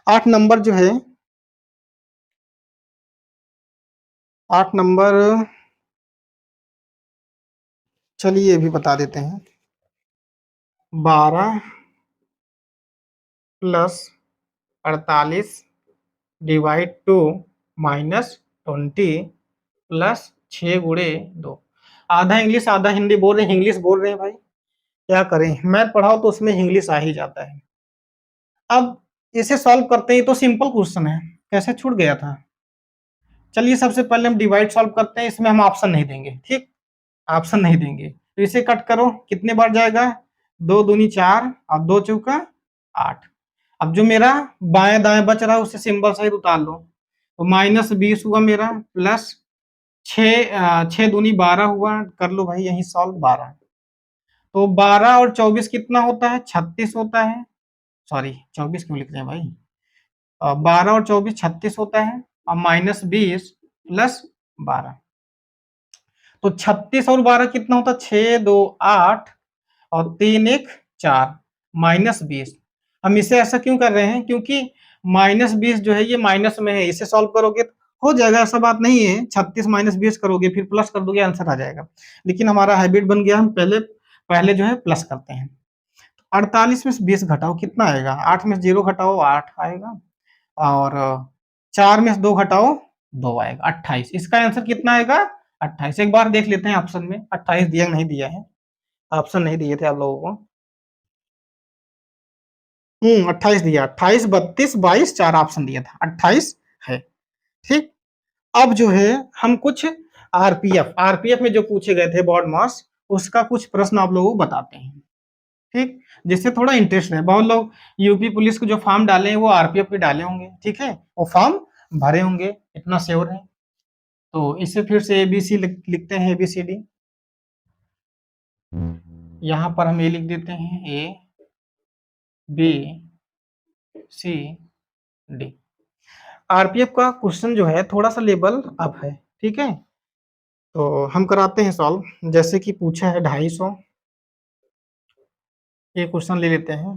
8 नंबर जो है, 8 नंबर चलिए ये भी बता देते हैं। 12 प्लस 48 डिवाइड 2 माइनस 20 प्लस 6 गुणे 2। आधा इंग्लिश आधा हिंदी बोल रहे हैं, इंग्लिश बोल रहे हैं भाई, क्या करें, मैथ पढ़ाओ तो उसमें इंग्लिश आ ही जाता है। अब इसे सॉल्व करते हैं, तो सिंपल क्वेश्चन है, कैसे छूट गया था। चलिए सबसे पहले हम डिवाइड सॉल्व करते हैं, इसमें हम ऑप्शन नहीं देंगे। ठीक, ऑप्शन नहीं देंगे, तो इसे कट करो, कितने बार जाएगा, 2 दूनी 4 और 2 चौका 8। अब जो मेरा बाएं दाएं बच रहा है उसे सिंबल सहित उतार लो, तो -20 हुआ मेरा, प्लस 6 दूनी 12 हुआ, कर लो भाई यही सॉल्व 12। तो 12 और 24 कितना होता है, 36 होता है, सॉरी 24 क्यों लिख रहे हैं भाई, 12 और 24 36 होता है, और -20 प्लस 12, तो 36 और 12 कितना होता है, 6 2 8 और 3 1 4 -20। हम इसे ऐसा क्यों कर रहे हैं, क्योंकि -20 जो है ये माइनस में है, इसे सॉल्व करोगे तो हो जाएगा, ऐसा बात नहीं है, 36 -20 करोगे फिर प्लस कर दोगे आंसर आ जाएगा। लेकिन हमारा हैबिट बन गया, हम पहले पहले जो है प्लस करते हैं। 48 में से 20 घटाओ कितना आएगा, 8 में से 0 घटाओ 8 आएगा, और 4 में से 2 घटाओ 2 आएगा, 28। इसका आंसर कितना आएगा, 28। एक बार देख लेते हैं ऑप्शन में 28 दिया नहीं दिया है, ऑप्शन नहीं दिए थे आप लोगों को। 28 दिया, 28 32 22 4 ऑप्शन दिया था, 28 है। ठीक, अब जो है हम कुछ आरपीएफ में जो पूछे गए थे बॉड मास, उसका कुछ प्रश्न आप लोगों को बताते हैं। ठीक, जिससे थोड़ा इंटरेस्ट है, बहुत लोग यूपी पुलिस को जो फॉर्म डाले हैं वो आरपीएफ पे डाले होंगे। ठीक है, वो फॉर्म भरे होंगे, इतना श्योर है। तो इसे फिर से एबीसी लिखते हैं, एबीसीडी। यहाँ पर हम ये लिख देते हैं, A B C D. RPF का क्वेश्चन जो है थोड़ा सा लेवल अप है। ठीक है, तो हम कराते हैं सॉल्व, जैसे कि पूछा है 250, ये क्वेश्चन ले लेते हैं।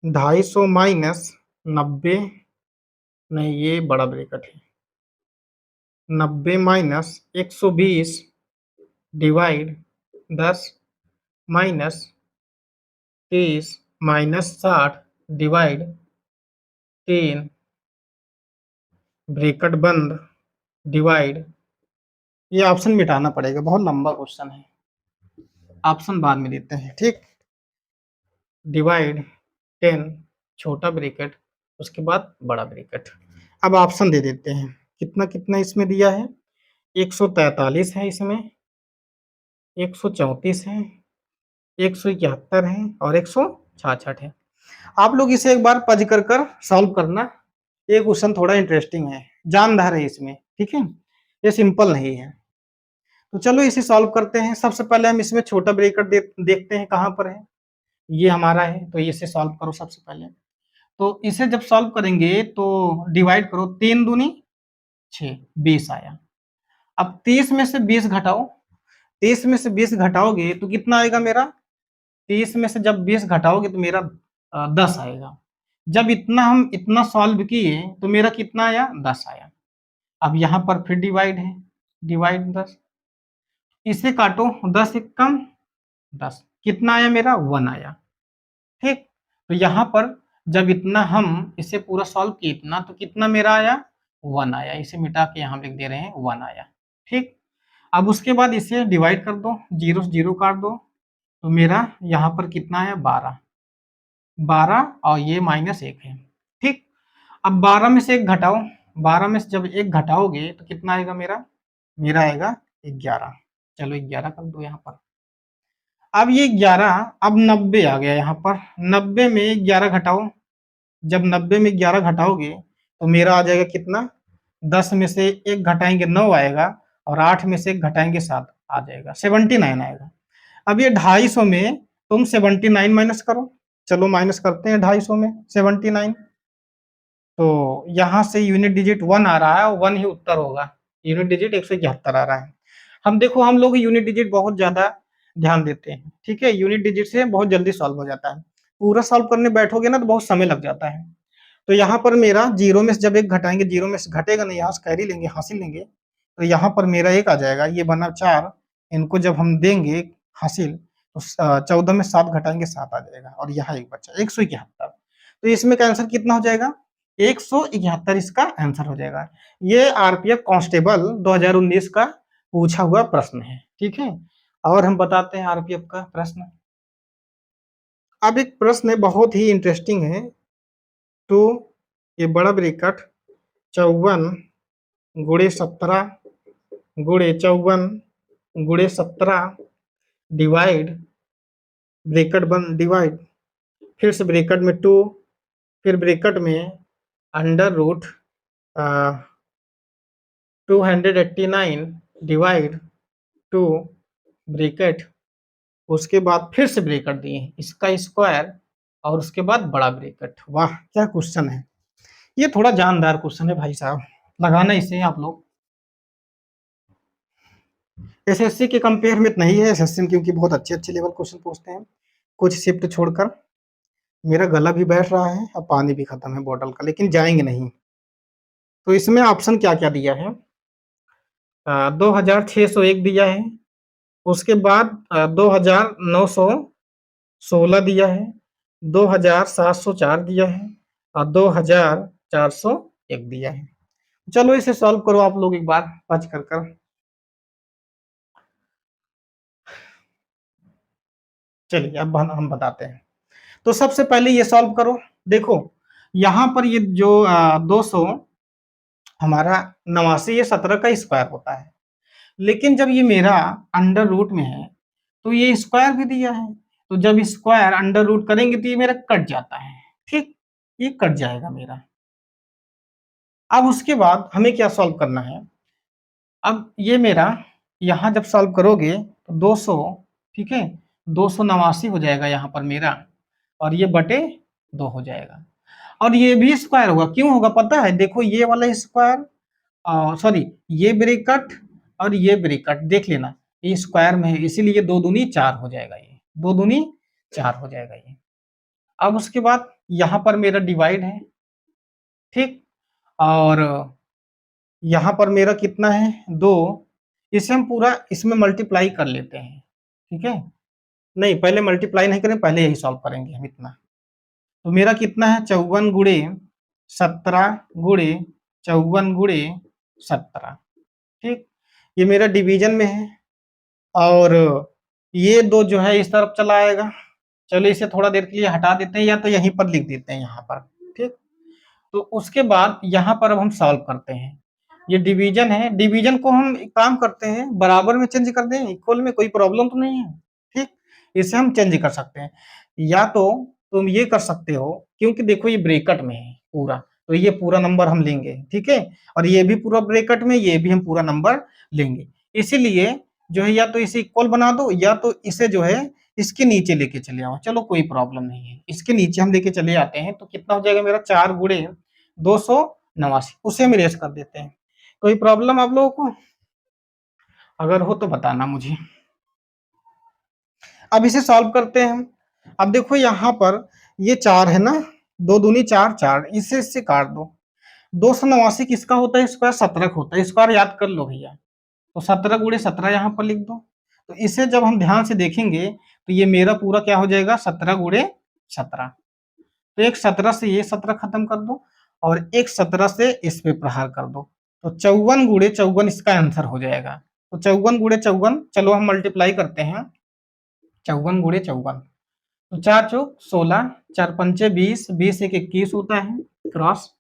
250 माइनस 90, नहीं ये बड़ा ब्रैकेट है, 90 minus 120 divide 10 minus 30 minus 60 divide 3 bracket बंद डिवाइड, ये ऑप्शन मिटाना पड़ेगा, बहुत लंबा क्वेश्चन है, ऑप्शन बाद में देते हैं। ठीक, डिवाइड 10 छोटा ब्रैकेट, उसके बाद बड़ा ब्रैकेट। अब ऑप्शन दे देते हैं, कितना कितना इसमें दिया है, 143 है इसमें, 134 है, 171 है और 166 है। आप लोग इसे एक बार पढ़ कर सॉल्व करना, ये क्वेश्चन थोड़ा इंटरेस्टिंग है, जानदार है इसमें। ठीक है, ये सिंपल नहीं है। तो चलो इसे सॉल्व करते हैं। सबसे पहले हम इसमें छोटा ब्रैकेट देखते हैं कहाँ पर है। ये हमारा है, तो इसे सॉल्व करो सबसे पहले। तो इसे जब सॉल्व करेंगे तो डिवाइड करो, 3 दूनी 6, 20 आया। अब 30 में से 20 घटाओ, 30 में से 20 घटाओगे तो कितना आएगा मेरा? 30 में से जब 20 घटाओगे तो मेरा 10 आएगा। जब हम इतना सॉल्व किए तो मेरा कितना आया? 10 आया। अब यहाँ पर फिर डिवाइड है, डिवाइड 10, इसे काटो, 10 एक कम 10, कितना आया मेरा? 1 आया। ठीक, तो यहाँ पर जब इतना हम इसे पूरा सॉल्व किए इतना, तो कितना मेरा आया? 1 आया। इसे मिटा के यहाँ लिख दे रहे हैं 1 आया। ठीक, अब उसके बाद इसे डिवाइड कर दो, 0 से 0 काट दो, तो मेरा यहाँ पर कितना आया? 12, 12 और ये -1 है। ठीक, अब 12 में से 1 घटाओ, 12 में से जब 1 घटाओगे तो कितना आएगा मेरा? मेरा आएगा 11। चलो 11 कर दो यहाँ पर। अब ये 11, अब 90 आ गया यहाँ पर, 90 में 11 घटाओ, जब 90 में 11 घटाओगे तो मेरा आ जाएगा कितना? 10 में से 1 घटाएंगे 9 आएगा, और 8 में से 1 घटाएंगे 7 आ जाएगा, 79 आएगा। अब ये 250 में तुम 79 माइनस करो। चलो माइनस करते हैं 250 में 79। तो यहाँ से यूनिट डिजिट 1 आ रहा है, 1 ही उत्तर होगा। यूनिट डिजिट 171 आ रहा है। हम देखो, हम लोग यूनिट डिजिट बहुत ज्यादा ध्यान देते हैं, ठीक है। यूनिट डिजिट से बहुत जल्दी सॉल्व हो जाता है। पूरा सॉल्व करने बैठोगे ना तो बहुत समय लग जाता है। तो यहाँ पर मेरा 0 में से जब 1 घटाएंगे, 0 में से घटेगा नहीं, यहाँ से कैरी लेंगे, हासिल लेंगे, तो यहाँ पर मेरा 1 आ जाएगा। ये बना 4, इनको जब हम देंगे हासिल तो 14 में 7 घटाएंगे 7 आ जाएगा, और यहाँ 1 बचा 171। तो इसमें का आंसर कितना हो जाएगा? 171 इसका आंसर हो जाएगा। ये आरपीएफ कांस्टेबल 2019 का पूछा हुआ प्रश्न है, ठीक है। और हम बताते हैं आरपीएफ का प्रश्न। अब एक प्रश्न है बहुत ही इंटरेस्टिंग है। तो ये बड़ा ब्रैकेट 54 गुणे 17 गुणे 54 गुणे 17 डिवाइड, ब्रैकेट बंद, डिवाइड, फिर से ब्रैकेट में 2, फिर ब्रैकेट में अंडर रूट 289 डिवाइड 2 ब्रैकेट, उसके बाद फिर से ब्रैकेट दिए, इसका स्क्वायर, और उसके बाद बड़ा ब्रैकेट। वाह क्या क्वेश्चन है! ये थोड़ा जानदार क्वेश्चन है भाई साहब, लगाना इसे आप लोग। एसएससी के कंपेयर में नहीं है, एसएससी में क्योंकि बहुत अच्छे अच्छे लेवल क्वेश्चन पूछते हैं, कुछ शिफ्ट छोड़कर। मेरा गला भी बैठ रहा है, अब पानी भी खत्म है बॉटल का, लेकिन जाएंगे नहीं। तो इसमें ऑप्शन क्या क्या दिया है? 2601 दिया है, उसके बाद 2916 दिया है, 2704 दिया है, और 2401 दिया है। चलो इसे सॉल्व करो आप लोग एक बार पच कर। चलिए अब हम बताते हैं। तो सबसे पहले ये सॉल्व करो। देखो यहाँ पर ये जो 200 हमारा 89, ये 17 का स्क्वायर होता है, लेकिन जब ये मेरा अंडर रूट में है तो ये स्क्वायर भी दिया है, तो जब स्क्वायर अंडर रूट करेंगे तो ये मेरा कट जाता है। ठीक, ये कट जाएगा मेरा। अब उसके बाद हमें क्या सॉल्व करना है? अब ये मेरा यहाँ जब सॉल्व करोगे तो 200, ठीक है, 289 हो जाएगा यहाँ पर मेरा, और ये बटे 2 हो जाएगा, और ये भी स्क्वायर होगा। क्यों होगा पता है? देखो ये वाला स्क्वायर, सॉरी ये ब्रैकेट और ये ब्रैकेट देख लेना, ये स्क्वायर में है, इसीलिए 2 दूनी 4 हो जाएगा, ये 2 दूनी 4 हो जाएगा ये। अब उसके बाद यहाँ पर मेरा डिवाइड है, ठीक, और यहाँ पर मेरा कितना है? 2। इसे हम पूरा इसमें मल्टीप्लाई कर लेते हैं, ठीक है। नहीं, पहले मल्टीप्लाई नहीं करें, पहले यही सॉल्व करेंगे हम इतना। तो मेरा कितना है? 54 गुणे 17 गुणे 54 गुणे 17, ठीक। ये मेरा डिवीजन में है, और ये 2 जो है इस तरफ चला आएगा। चलो इसे थोड़ा देर के लिए हटा देते हैं, या तो यहीं पर लिख देते हैं यहाँ पर, ठीक। तो उसके बाद यहाँ पर अब हम सॉल्व करते हैं। ये डिवीजन है, डिवीजन को हम एक काम करते हैं, बराबर में चेंज कर दें, इक्वल में, कोई प्रॉब्लम तो नहीं है, ठीक। इसे हम चेंज कर सकते हैं, या तो तुम ये कर सकते हो, क्योंकि देखो ये ब्रैकेट में है पूरा, तो ये पूरा नंबर हम लेंगे, ठीक है, और ये भी पूरा ब्रैकेट में, ये भी हम पूरा नंबर लेंगे। इसीलिए जो है या तो इसे इक्वल बना दो या तो इसे जो है इसके नीचे लेके चले आओ। चलो कोई प्रॉब्लम नहीं है, इसके नीचे हम लेके चले आते हैं तो कितना हो जाएगा मेरा 4 गुणे 289, उसे हम इरेज कर देते हैं। कोई प्रॉब्लम आप लोगों को? अगर हो तो बताना मुझे। अब इसे सॉल्व करते हैं हम। अब देखो यहाँ पर ये 4 है ना, 2 दूनी 4, 4 इसे इससे काट दो। 289 किसका होता है? स्क्वायर 17 का होता है। स्क्वायर याद कर लो भैया, तो 17 गुणे 17 यहाँ पर लिख दो। तो इसे जब हम ध्यान से देखेंगे तो ये मेरा पूरा क्या हो जाएगा? 17 गुणे 17। तो एक 17 से ये 17 खत्म कर दो और एक 17 से इस पे प्रहार कर दो, तो 54 गुणे 54 इसका आंसर हो जाएगा। तो 54 गुणे 54, चलो हम मल्टीप्लाई करते हैं। 54 गुणे 54, तो 4 चौक 16, 4 पंचे 20, 20 एक 21 होता है क्रॉस।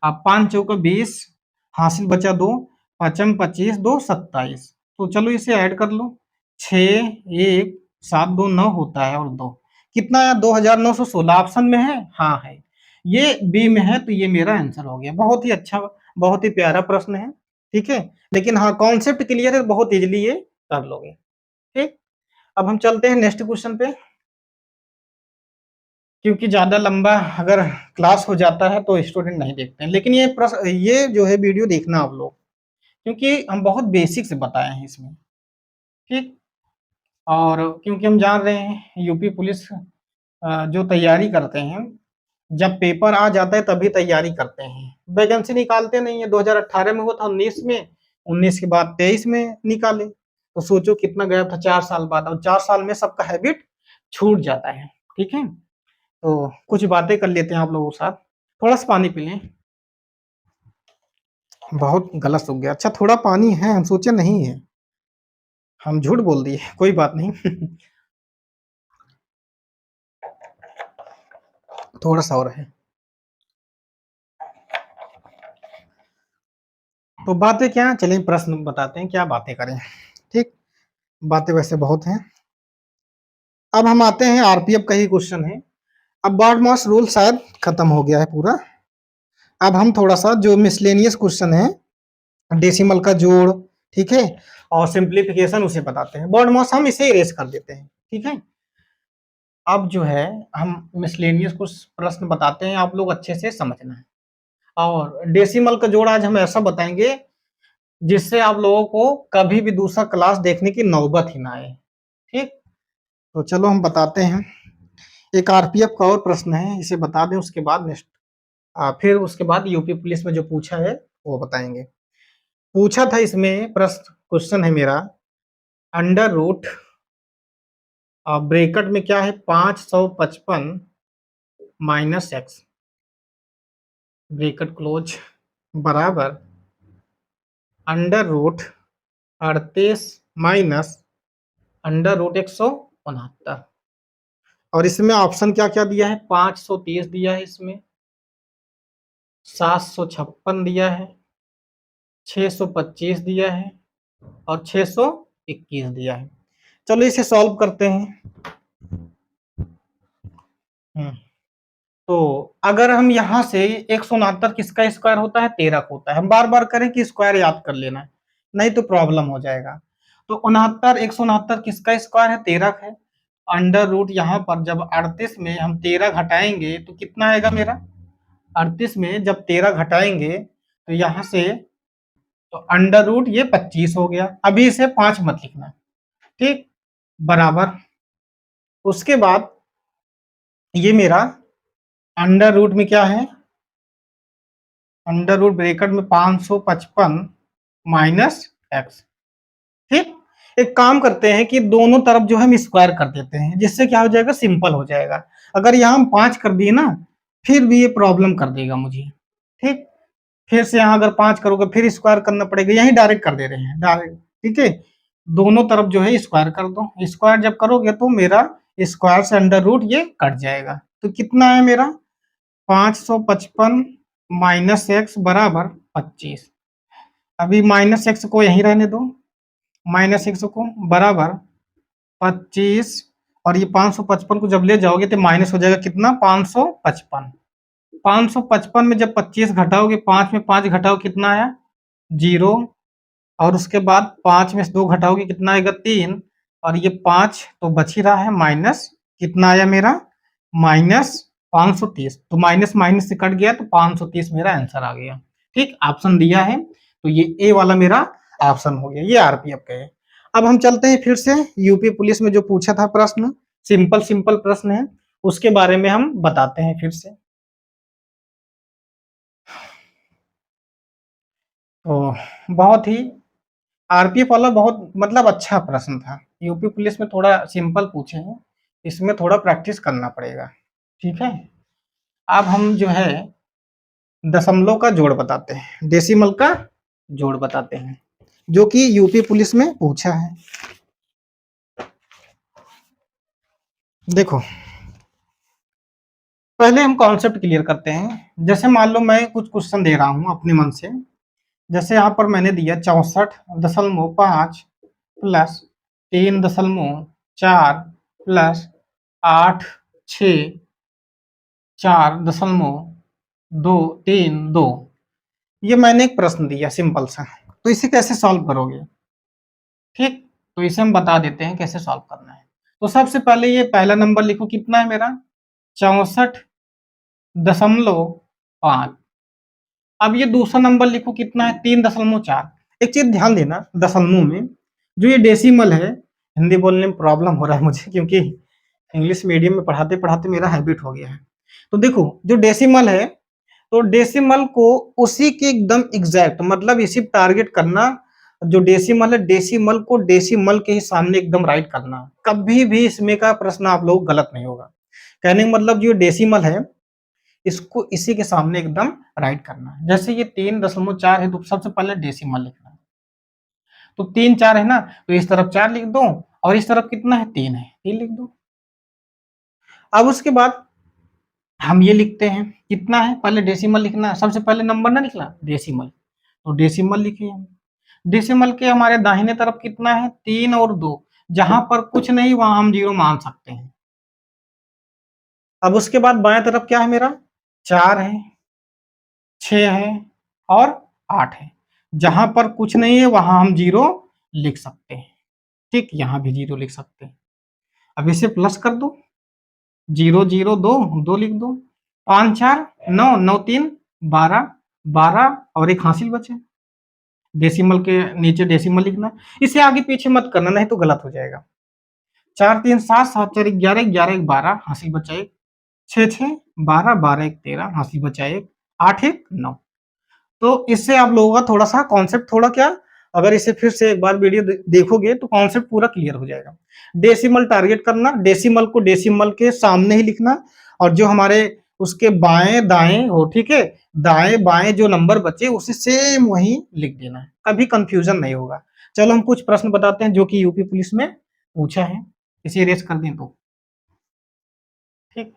अब 5 चौक 20, हासिल बचा 2, पचम 25, 2 27। तो चलो इसे ऐड कर लो, 6 1 7 2 9 होता है और 2 कितना है? 2916 ऑप्शन में है, हाँ है, ये बी में है, तो ये मेरा आंसर हो गया। बहुत ही अच्छा, बहुत ही प्यारा प्रश्न है, ठीक है। लेकिन हाँ कॉन्सेप्ट क्लियर है, बहुत इजीली ये कर लोगे, ठीक। अब हम चलते हैं नेक्स्ट क्वेश्चन पे, क्योंकि ज्यादा लंबा अगर क्लास हो जाता है तो स्टूडेंट नहीं देखते हैं। लेकिन ये जो है वीडियो देखना आप लोग, क्योंकि हम बहुत बेसिक से बताए हैं इसमें, ठीक। और क्योंकि हम जान रहे हैं यूपी पुलिस जो तैयारी करते हैं, जब पेपर आ जाता है तभी तैयारी करते हैं, वैकेंसी निकालते नहीं है। 2018 में हुआ था, 19 में, 19 के बाद 23 में निकाले, तो सोचो कितना गया था, 4 साल बाद। और 4 साल में सबका हैबिट छूट जाता है, ठीक है। तो कुछ बातें कर लेते हैं आप लोगों के साथ। थोड़ा सा पानी पी लें, बहुत गला सूख गया। अच्छा थोड़ा पानी है, हम सोचे नहीं है, हम झूठ बोल दिए, कोई बात नहीं। थोड़ा सा और है। तो बातें क्या, चलिए प्रश्न बताते हैं, क्या बातें करें, ठीक। बातें वैसे बहुत हैं। अब हम आते हैं आरपीएफ का ही क्वेश्चन है। अब बॉड मास रूल शायद खत्म हो गया है पूरा। अब हम थोड़ा सा जो मिसलेनियस क्वेश्चन है, डेसिमल का जोड़, ठीक है, और सिंप्लीफिकेशन, उसे बताते हैं। बॉड मास हम इसे इरेज कर देते हैं, ठीक है। अब जो है हम मिसलेनियस कुछ प्रश्न बताते हैं, आप लोग अच्छे से समझना है। और डेसिमल का जोड़ आज हम ऐसा बताएंगे जिससे आप लोगों को कभी भी दूसरा क्लास देखने की नौबत ही ना आए, ठीक। तो चलो हम बताते हैं। एक आरपीएफ का और प्रश्न है, इसे बता दें, उसके बाद नेक्स्ट फिर उसके बाद यूपी पुलिस में जो पूछा है वो बताएंगे। पूछा था इसमें प्रश्न, क्वेश्चन है मेरा, अंडर रूट ब्रैकेट में क्या है, 555 माइनस एक्स, ब्रैकेट क्लोज, बराबर under root 38 minus under root 169। और इसमें ऑप्शन क्या क्या दिया है? 530 दिया है इसमें, 756 दिया है, 625 दिया है और 621 दिया है। चलो इसे सॉल्व करते हैं। तो अगर हम यहाँ से 169 किसका स्क्वायर होता है? 13 का होता है। हम बार बार करें कि स्क्वायर याद कर लेना है, नहीं तो प्रॉब्लम हो जाएगा। तो 169 किसका स्क्वायर है? 13 का है। अंडर रूट यहाँ पर जब 38 में हम 13 घटाएंगे तो कितना आएगा मेरा? 38 में जब 13 घटाएंगे तो यहाँ से, तो अंडर रूट ये 25 हो गया। अभी इसे 5 मत लिखना, ठीक, बराबर। उसके बाद ये मेरा अंडर रूट में क्या है? अंडर रूट ब्रैकेट में 555 माइनस एक्स, ठीक। एक काम करते हैं कि दोनों तरफ जो है हम स्क्वायर कर देते हैं, जिससे क्या हो जाएगा? सिंपल हो जाएगा। अगर यहाँ हम 5 कर दिए ना, फिर भी ये प्रॉब्लम कर देगा मुझे, ठीक। फिर से यहाँ अगर 5 करोगे फिर स्क्वायर करना पड़ेगा, यही डायरेक्ट कर दे रहे हैं, डायरेक्ट, ठीक है। दोनों तरफ जो है स्क्वायर कर दो। स्क्वायर जब करोगे तो मेरा स्क्वायर से अंडर रूट ये कट जाएगा। तो कितना है मेरा? 555 माइनस एक्स बराबर 25। अभी माइनस एक्स को यहीं रहने दो, माइनस एक्स को, बराबर 25। और ये 555 को जब ले जाओगे तो माइनस हो जाएगा कितना? 555। 555 में जब 25 घटाओगे, 5 में 5 घटाओ, कितना आया? 0। और उसके बाद 5 में से 2 घटाओगे कितना आएगा 3, और ये 5 तो बच ही रहा है, माइनस कितना आया मेरा माइनस 530, तो माइनस माइनस से कट गया तो 530 मेरा आंसर आ गया। ठीक, ऑप्शन दिया है तो ये ए वाला मेरा ऑप्शन हो गया, ये आरपीएफ का है। अब हम चलते हैं फिर से यूपी पुलिस में जो पूछा था प्रश्न, सिंपल सिंपल प्रश्न है, उसके बारे में हम बताते हैं फिर से। तो बहुत ही आरपीएफ वाला बहुत मतलब अच्छा प्रश्न था। यूपी पुलिस में थोड़ा सिंपल पूछे हैं, इसमें थोड़ा प्रैक्टिस करना पड़ेगा। ठीक है, अब हम जो है दशमलव का जोड़ बताते हैं, डेसिमल का जोड़ बताते हैं, जो कि यूपी पुलिस में पूछा है। देखो, पहले हम कॉन्सेप्ट क्लियर करते हैं। जैसे मान लो मैं कुछ क्वेश्चन दे रहा हूं अपने मन से, जैसे यहाँ पर मैंने दिया 64.5 प्लस 3.4 प्लस 8 6 4.2 3 2, ये मैंने एक प्रश्न दिया सिंपल सा, तो इसे कैसे सॉल्व करोगे? ठीक, तो इसे हम बता देते हैं कैसे सॉल्व करना है। तो सबसे पहले ये पहला नंबर लिखो, कितना है मेरा 64.5। अब ये दूसरा नंबर लिखो, कितना है 3.4। एक चीज ध्यान देना, दशमलव में जो ये डेसिमल है, हिंदी बोलने में प्रॉब्लम हो रहा है मुझे, क्योंकि इंग्लिश मीडियम में पढ़ाते पढ़ाते मेरा हैबिट हो गया है। तो देखो, जो डेसिमल है, तो डेसिमल को उसी के एकदम एग्जैक्ट, मतलब इसी टारगेट करना। जो डेसिमल है, डेसिमल को डेसिमल के ही सामने एकदम राइट करना। कभी भी इसमें का प्रश्न आप लोग गलत नहीं होगा। कहने का मतलब जो डेसिमल है, इसको इसी के सामने एकदम राइट करना है। जैसे ये 3.4 है, तो सबसे पहले डेसिमल लिखना है। तो 3 4 है ना, तो इस तरफ 4 लिख दो, और इस तरफ कितना है 3 है, 3 लिख दो। अब उसके बाद हम ये लिखते हैं, कितना है, पहले डेसिमल लिखना है, सबसे पहले नंबर ना लिखना, डेसिमल। तो डेसिमल लिखे हम। डेसिमल के हमारे दाहिने तरफ कितना है 3 और 2, जहां पर कुछ नहीं वहां हम 0 मान सकते हैं। अब उसके बाद बाएं तरफ क्या है मेरा, 4 है, 6 है और 8 है। जहां पर कुछ नहीं है वहां हम 0 लिख सकते हैं। ठीक, यहां भी 0 लिख सकते हैं। अब इसे प्लस कर दो, 0 0 2 2 लिख दो, 5 4 9 9 3 12 12 और एक हासिल बचे। डेसिमल के नीचे डेसिमल लिखना, इसे आगे पीछे मत करना, नहीं तो गलत हो जाएगा। 4 3 7 7 4 11 11 1 12 हासिल बचा एक, 6 6 12 12 1 13 हासिल बचा एक, 8 1 9। तो इससे आप लोगों का थोड़ा सा कॉन्सेप्ट थोड़ा क्या, अगर इसे फिर से एक बार वीडियो देखोगे तो कॉन्सेप्ट पूरा क्लियर हो जाएगा। डेसिमल टारगेट करना, डेसिमल को डेसिमल के सामने ही लिखना, और जो हमारे उसके बाएं दाएं हो, ठीक है, दाएं बाएं जो नंबर बचे उसे सेम वही लिख देना है, कभी कंफ्यूजन नहीं होगा। चलो हम कुछ प्रश्न बताते हैं जो कि यूपी पुलिस में पूछा है, इसे रेस कर दें तो ठीक।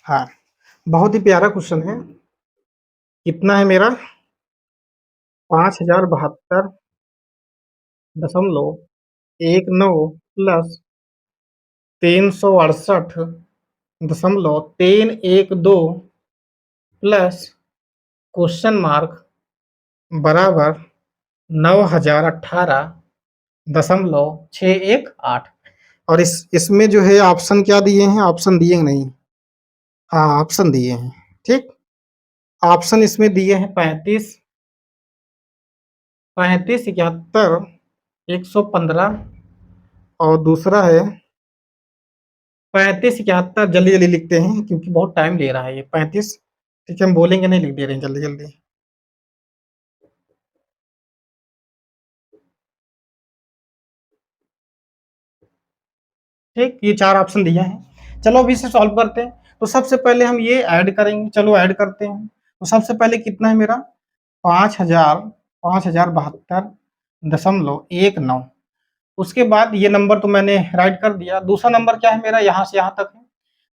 हाँ, बहुत ही प्यारा क्वेश्चन है। कितना है मेरा 5072.19 प्लस 368.312 प्लस क्वेश्चन मार्क बराबर 9018.618। और इसमें जो है ऑप्शन क्या दिए हैं, ऑप्शन दिए नहीं, हाँ ऑप्शन दिए हैं। ठीक, ऑप्शन इसमें दिए हैं 35 35 71 115, और दूसरा है 35 71। जल्दी जल्दी लिखते हैं क्योंकि बहुत टाइम ले रहा है ये 35। ठीक है, हम बोलेंगे नहीं, लिख दे रहे हैं जल्दी जल्दी। ठीक, ये 4 ऑप्शन दिया है। चलो अभी इसे सॉल्व करते हैं। तो सबसे पहले हम ये ऐड करेंगे, चलो ऐड करते हैं। तो सबसे पहले कितना है मेरा 5072.19। उसके बाद ये नंबर तो मैंने राइट कर दिया। दूसरा नंबर क्या है मेरा, यहाँ से यहाँ तक है,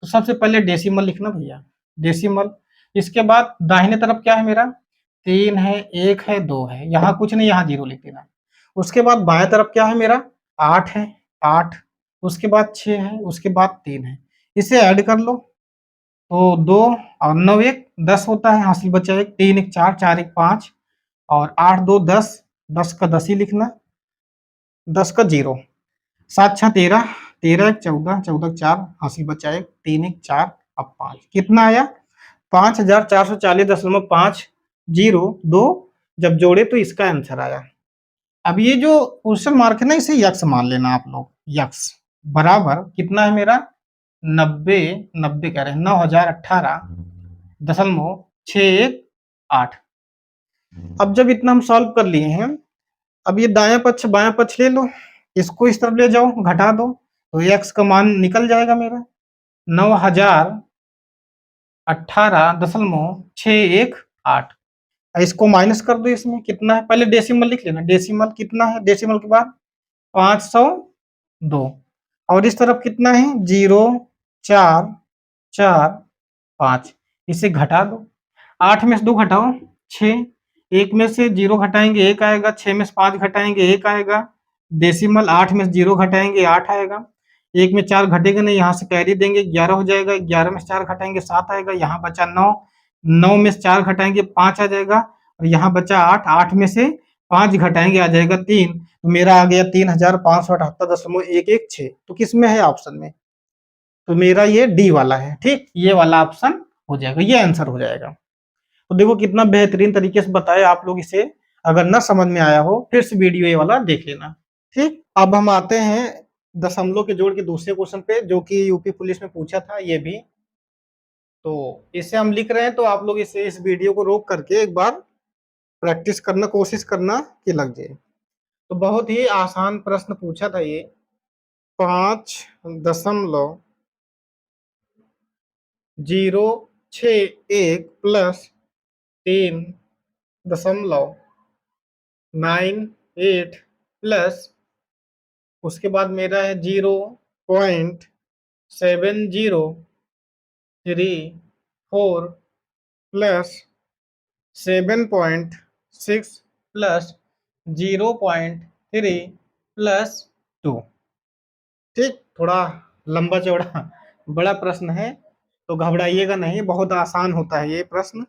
तो सबसे पहले डेसिमल लिखना भैया, डेसिमल। इसके बाद दाहिने तरफ क्या है मेरा 3 है, 1 है, 2 है, यहाँ कुछ नहीं, यहाँ 0 लिख देना। उसके बाद बाएं तरफ क्या है मेरा 8 है, 8, उसके बाद 6 है, उसके बाद 3 है। इसे ऐड कर लो, तो 2 और 9 एक 10 होता है, हासिल बचा एक, 3 एक 4, 4 एक 5 और 8 2 10, 10 का 10 ही लिखना, 10 का 0, 7 6 13, 13 एक 14, 14 4, हासिल बचा एक, 3 एक 4 अब 5 कितना आया 5440.50 जब जोड़े तो इसका आंसर आया। अब ये जो क्वेश्चन मार्क है ना इसे यक्स मान लेना आप लोग, यक्स बराबर कितना है मेरा 90, 90 कह रहे हैं 9018.618। अब जब इतना हम सॉल्व कर लिए हैं, अब ये दायां पक्ष बायां पक्ष ले लो, इसको इस तरफ ले जाओ घटा दो, तो एक्स का मान निकल जाएगा मेरा 9018.618। इसको माइनस कर दो, इसमें कितना है पहले डेसिमल लिख लेना, डेसिमल कितना है, डेसिमल के बाद 502 और इस तरफ कितना है 0 4 4 5, इसे घटा दो, 8 में से 2 घटाओ 6, 1 में से 0 घटाएंगे 1 आएगा, 6 में से 5 घटाएंगे 1 आएगा, डेसिमल 8 में से 0 घटाएंगे 8 आएगा, 1 में 4 घटेगा नहीं, यहाँ से कैरी देंगे 11 हो जाएगा, 11 में से 4 घटाएंगे 7 आएगा, यहाँ बचा 9, 9 में से 4 घटाएंगे 5 आ जाएगा और यहाँ बचा 8, 8 में से 5 घटाएंगे आ जाएगा 3, तो मेरा आ गया 3578.116। तो किस में है ऑप्शन में, तो मेरा ये डी वाला है, ठीक ये वाला ऑप्शन हो जाएगा, ये आंसर हो जाएगा। तो देखो कितना बेहतरीन तरीके से बताया आप लोग, इसे अगर ना समझ में आया हो फिर से वीडियो ये वाला देख लेना, ठीक। अब हम आते हैं दशमलव के जोड़ के दूसरे क्वेश्चन पे जो कि यूपी पुलिस में पूछा था ये भी, तो इसे हम लिख रहे हैं, तो आप लोग इसे इस वीडियो को रोक करके एक बार प्रैक्टिस करना, कोशिश करना कि लग जाए। तो बहुत ही आसान प्रश्न पूछा था ये, 5.061 प्लस 3.98 प्लस उसके बाद मेरा है 0.7034 प्लस 7.6 प्लस 0.3 प्लस 2, ठीक। थोड़ा लंबा चौड़ा बड़ा प्रश्न है, तो घबराइएगा नहीं, बहुत आसान होता है ये प्रश्न।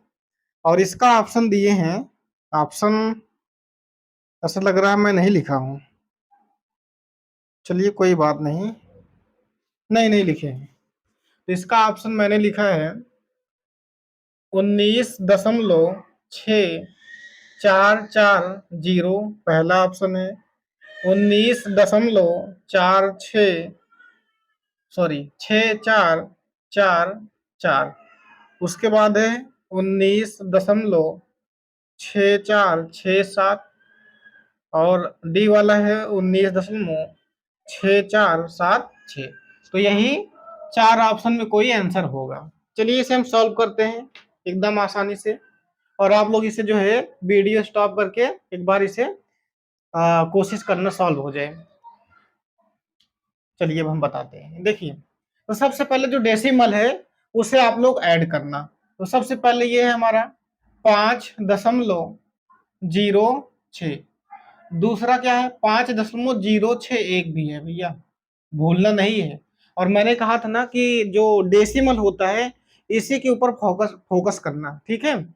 और इसका ऑप्शन दिए हैं, ऑप्शन ऐसा लग रहा है मैं नहीं लिखा हूँ, चलिए कोई बात नहीं, नहीं लिखे हैं। तो इसका ऑप्शन मैंने लिखा है 19.644 पहला ऑप्शन है, 19.6444, उसके बाद है 19.6467 और डी वाला है 19.6476। तो यही 4 ऑप्शन में कोई आंसर होगा। चलिए इसे हम सॉल्व करते हैं एकदम आसानी से, और आप लोग इसे जो है वीडियो स्टॉप करके एक बार इसे कोशिश करना सॉल्व हो जाए। चलिए अब हम बताते हैं, देखिए तो सबसे पहले जो डेसिमल है उसे आप लोग ऐड करना, तो सबसे पहले ये है हमारा 5.06, दूसरा क्या है 5.061 भी है भैया, भूलना नहीं है। और मैंने कहा था ना कि जो डेसिमल होता है इसी के ऊपर फोकस करना, ठीक है,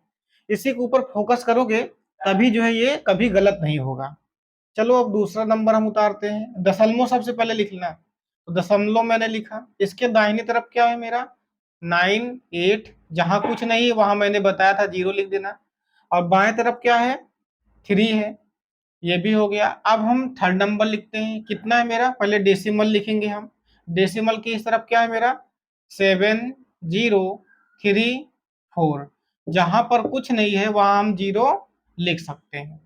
इसी के ऊपर फोकस करोगे तभी जो है ये कभी गलत नहीं होगा। चलो अब दूसरा नंबर हम उतारते हैं, दशमलव सबसे पहले लिखना, तो दशमलव मैंने लिखा, इसके दाहिनी तरफ क्या है मेरा 98, जहां कुछ नहीं है वहां मैंने बताया था 0 लिख देना, और बाएं तरफ क्या है 3 है, ये भी हो गया। अब हम थर्ड नंबर लिखते हैं, कितना है मेरा, पहले डेसिमल लिखेंगे हम, डेसिमल की इस तरफ क्या है मेरा 7034, जहां पर कुछ नहीं है वहां हम 0 लिख सकते हैं।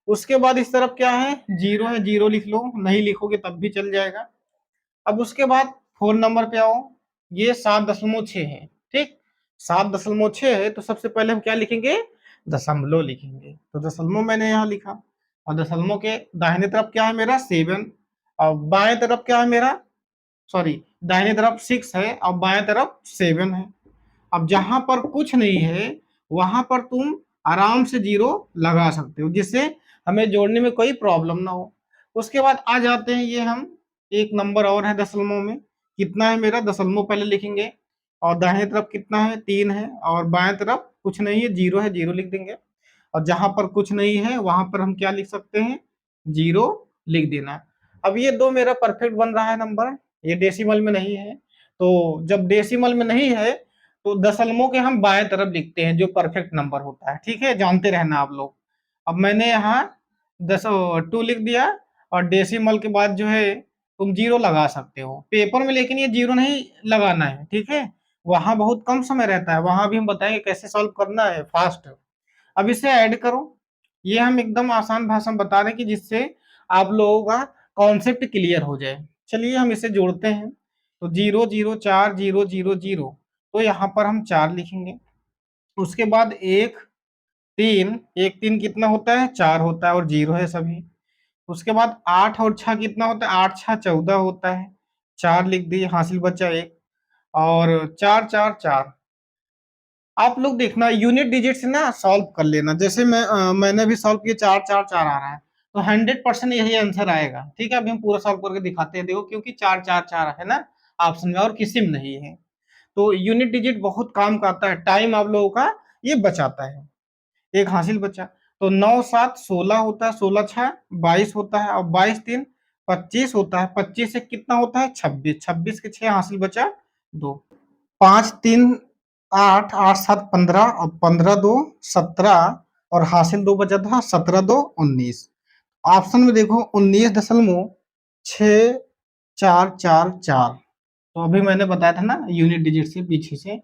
उसके बाद इस तरफ क्या है 0 है, 0 लिख लो, नहीं लिखोगे तब भी चल जाएगा। अब उसके बाद 4 नंबर पे आओ, ये 7.6 है, ठीक 7.6 है, तो सबसे पहले हम क्या लिखेंगे दशमलव लिखेंगे, तो दशमलव मैंने यहाँ लिखा, और दशमलव के दाहिने तरफ क्या है मेरा 7 और बाएं तरफ क्या है मेरा, सॉरी दाहिने तरफ 6 है और बाएं तरफ 7 है। अब जहां पर कुछ नहीं है वहां पर तुम आराम से 0 लगा सकते हो, जिससे हमें जोड़ने में कोई प्रॉब्लम ना हो। उसके बाद आ जाते हैं ये हम एक नंबर और है दशमलव में, कितना है मेरा दशमलव पहले लिखेंगे, और दाहिने तरफ कितना है, 3 है, और बाएं तरफ कुछ नहीं है, 0 है, 0 लिख देंगे। और जहां पर कुछ नहीं है वहां पर हम क्या लिख सकते हैं, 0 लिख देना है। अब ये दो मेरा परफेक्ट बन रहा है नंबर, ये डेसिमल में नहीं है। तो जब डेसिमल में नहीं है तो दशमलवों के हम बाएं तरफ लिखते हैं, जो परफेक्ट नंबर होता है, ठीक है, जानते रहना आप लोग। अब मैंने यहाँ 2 लिख दिया, और डेसिमल के बाद जो है तुम 0 लगा सकते हो पेपर में, लेकिन ये 0 नहीं लगाना है, ठीक है। वहां बहुत कम समय रहता है, वहां भी हम बताएंगे कैसे सॉल्व करना है फास्ट। अब इसे ऐड करो, ये हम एकदम आसान भाषा में बता रहे हैं कि जिससे आप लोगों का कॉन्सेप्ट क्लियर हो जाए। चलिए हम इसे जोड़ते हैं। तो 0 0 4 0 0 0, तो यहाँ पर हम 4 लिखेंगे। उसके बाद 1 3, 1 3 कितना होता है, 4 होता है, और 0 है सभी। उसके बाद 8 और 6 कितना होता है, 8 6 14 होता है, 4 लिख दिए, हासिल बचा 1। और 4 4 4, आप लोग देखना यूनिट डिजिट से ना सॉल्व कर लेना, जैसे मैंने भी सॉल्व किया, 4 4 4 आ रहा है, तो 100% यही आंसर आएगा, ठीक है। अभी हम पूरा सॉल्व करके दिखाते हैं, देखो, क्योंकि 4 4 4 है ना ऑप्शन में, और किसी में नहीं है। तो यूनिट डिजिट बहुत काम का आता है, टाइम आप लोगों का ये बचाता है। एक हासिल बचा। तो 9 7 16 होता है, 16 6 22 होता है, और 22 3 25 होता है, 25 से कितना होता है, 26, 26 के 6 हासिल बचा 2। 5 3 8, 8 7 15, और 15 2 17, और हासिल 2 बचा था, 17 2 19। ऑप्शन में देखो 19.64444, तो अभी मैंने बताया था ना यूनिट डिजिट से पीछे से,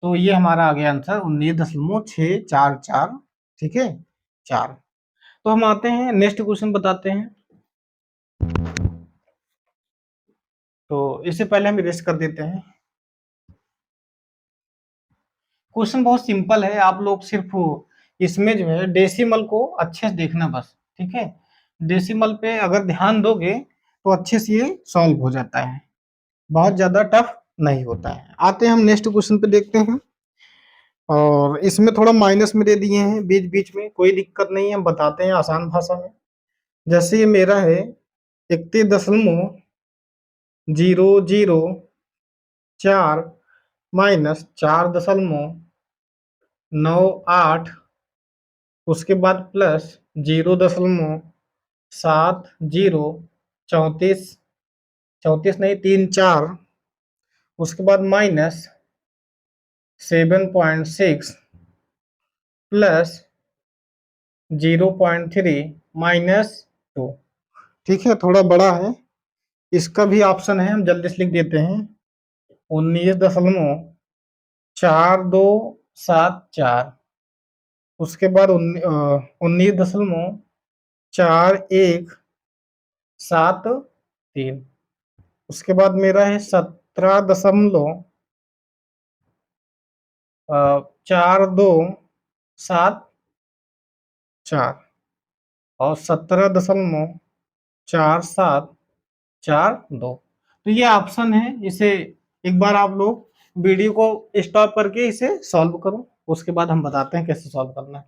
तो ये हमारा आ गया आंसर 19.644, ठीक है, 4। तो हम आते हैं नेक्स्ट क्वेश्चन बताते हैं। तो इससे पहले हम इरेज कर देते हैं। क्वेश्चन बहुत सिंपल है, आप लोग सिर्फ इसमें जो है डेसिमल को अच्छे से देखना बस, ठीक है। डेसिमल पे अगर ध्यान दोगे तो अच्छे से ये सॉल्व हो जाता है, बहुत ज्यादा टफ नहीं होता है। आते हैं हम नेक्स्ट क्वेश्चन पे, देखते हैं। और इसमें थोड़ा माइनस में दे दिए हैं बीच बीच में, कोई दिक्कत नहीं है, हम बताते हैं आसान भाषा में। जैसे ये मेरा है 31.004 माइनस 4.98, उसके बाद प्लस 0.70, 34, 34 नहीं 3 4, उसके बाद माइनस 7.6 प्लस 0.3 माइनस 2, ठीक है, थोड़ा बड़ा है। इसका भी ऑप्शन है, हम जल्दी से लिख देते हैं। 19.4274, उसके बाद 19.4173, उसके बाद मेरा है 17.4274, और 17.4742। तो ये ऑप्शन है, इसे एक बार आप लोग वीडियो को स्टॉप करके इसे सॉल्व करो, उसके बाद हम बताते हैं कैसे सॉल्व करना है।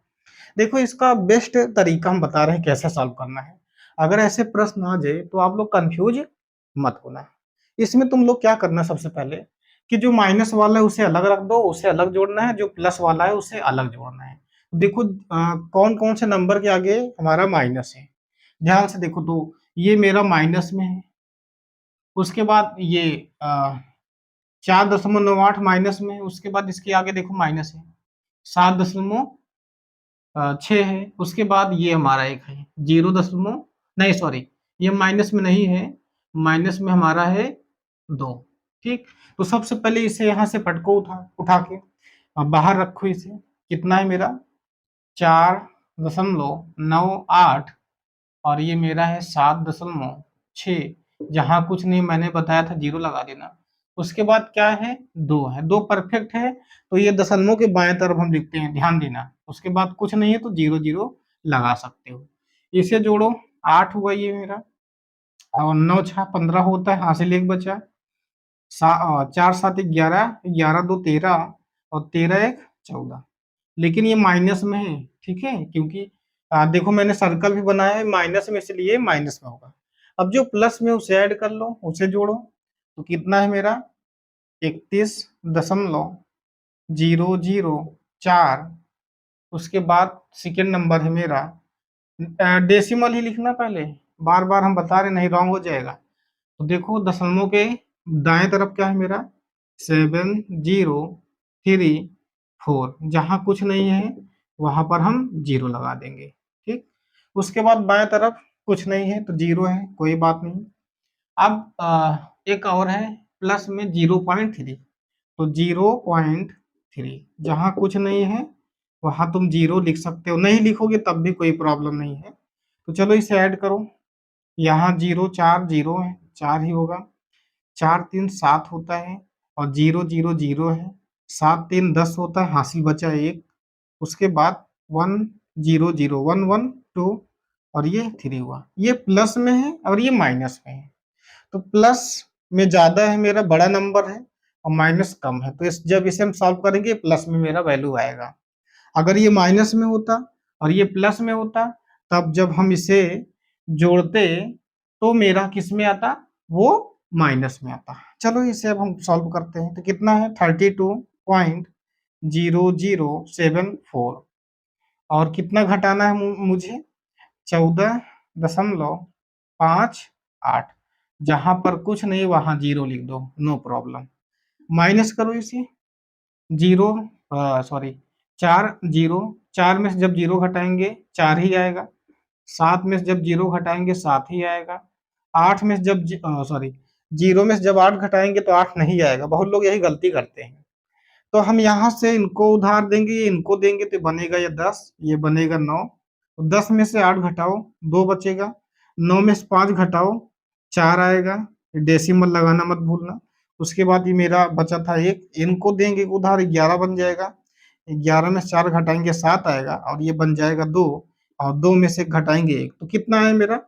देखो इसका बेस्ट तरीका हम बता रहे हैं कैसे सॉल्व करना है। अगर ऐसे प्रश्न आ जाए तो आप लोग कंफ्यूज मत होना। इसमें तुम लोग क्या करना है, सबसे पहले कि जो माइनस वाला है उसे अलग रख दो, उसे अलग जोड़ना है, जो प्लस वाला है उसे अलग जोड़ना है। देखो कौन कौन से नंबर के आगे हमारा माइनस है, ध्यान से देखो। तो ये मेरा माइनस में है, उसके बाद ये 4.98 माइनस में है, उसके बाद इसके आगे देखो माइनस है, 7.6 है, उसके बाद ये हमारा एक है 0. नहीं सॉरी, ये माइनस में नहीं है, माइनस में हमारा है 2, ठीक। तो सबसे पहले इसे यहाँ से पटको उठा उठा के अब बाहर रखो इसे, कितना है मेरा 4.98, और ये मेरा है 7.6, जहां कुछ नहीं मैंने बताया था 0 लगा देना। उसके बाद क्या है, 2 है, 2 परफेक्ट है, तो ये दशमलव के बाएं तरफ हम लिखते हैं, ध्यान देना। उसके बाद कुछ नहीं है तो 0 0 लगा सकते हो। इसे जोड़ो, 8 हुआ ये मेरा, और 9 6 15 होता है, हासिल 1 बचा, 4 7 11, 11 2 13, और 13 1 14। लेकिन ये माइनस में है, ठीक है, क्योंकि देखो मैंने सर्कल भी बनाया है माइनस में, इसलिए माइनस में होगा। अब जो प्लस में उसे ऐड कर लो, उसे जोड़ो, तो कितना है मेरा 31.004। उसके बाद सेकेंड नंबर है मेरा, डेसिमल ही लिखना पहले, बार बार हम बता रहे नहीं रॉन्ग हो जाएगा। तो देखो दशमलव के दाएं तरफ क्या है मेरा, 7034। जहां कुछ नहीं है वहां पर हम जीरो लगा देंगे। ठीक, उसके बाद बाएं तरफ कुछ नहीं है तो जीरो है, कोई बात नहीं। अब एक और है प्लस में 0.3, तो 0.3 जहां कुछ नहीं है वहां तुम जीरो लिख सकते हो, नहीं लिखोगे तब भी कोई प्रॉब्लम नहीं है। तो चलो इसे ऐड करो, यहाँ जीरो चार जीरो है, चार ही होगा, 4 3 7 होता है, और जीरो जीरो जीरो है, 7 3 10 होता है, हासिल बचा एक। उसके बाद 1 0 0 1 1 2, और ये 3 हुआ। ये प्लस में है और ये माइनस में है, तो प्लस में ज्यादा है मेरा, बड़ा नंबर है, और माइनस कम है, तो जब इसे हम सॉल्व करेंगे प्लस में मेरा वैल्यू आएगा। अगर ये माइनस में होता और ये प्लस में होता, तब जब हम इसे जोड़ते तो मेरा किस में आता, वो माइनस में आता। चलो इसे अब हम सॉल्व करते हैं, तो कितना है 32.0074, और कितना घटाना है मुझे, 14.58। जहां पर कुछ नहीं वहां जीरो लिख दो, नो प्रॉब्लम। माइनस करो इसे, जीरो सॉरी, 4 0, 4 में से जब जीरो घटाएंगे 4 ही आएगा, 7 में से जब जीरो घटाएंगे 7 ही आएगा, 8 में से जब सॉरी, जीरो में से जब 8 घटाएंगे तो 8 नहीं आएगा। बहुत लोग यही गलती करते हैं। तो हम यहाँ से इनको उधार देंगे, ये इनको देंगे, तो बनेगा ये 10, ये बनेगा 9। तो 10 में से 8 घटाओ 2 बचेगा, 9 में से 5 घटाओ 4 आएगा, डेसिमल लगाना मत भूलना। उसके बाद ये मेरा बचा था एक, इनको देंगे उधार, 11 बन जाएगा, 11 में से 4 घटाएंगे 7 आएगा, और ये बन जाएगा 2, और 2 में से घटाएंगे 1, तो कितना है मेरा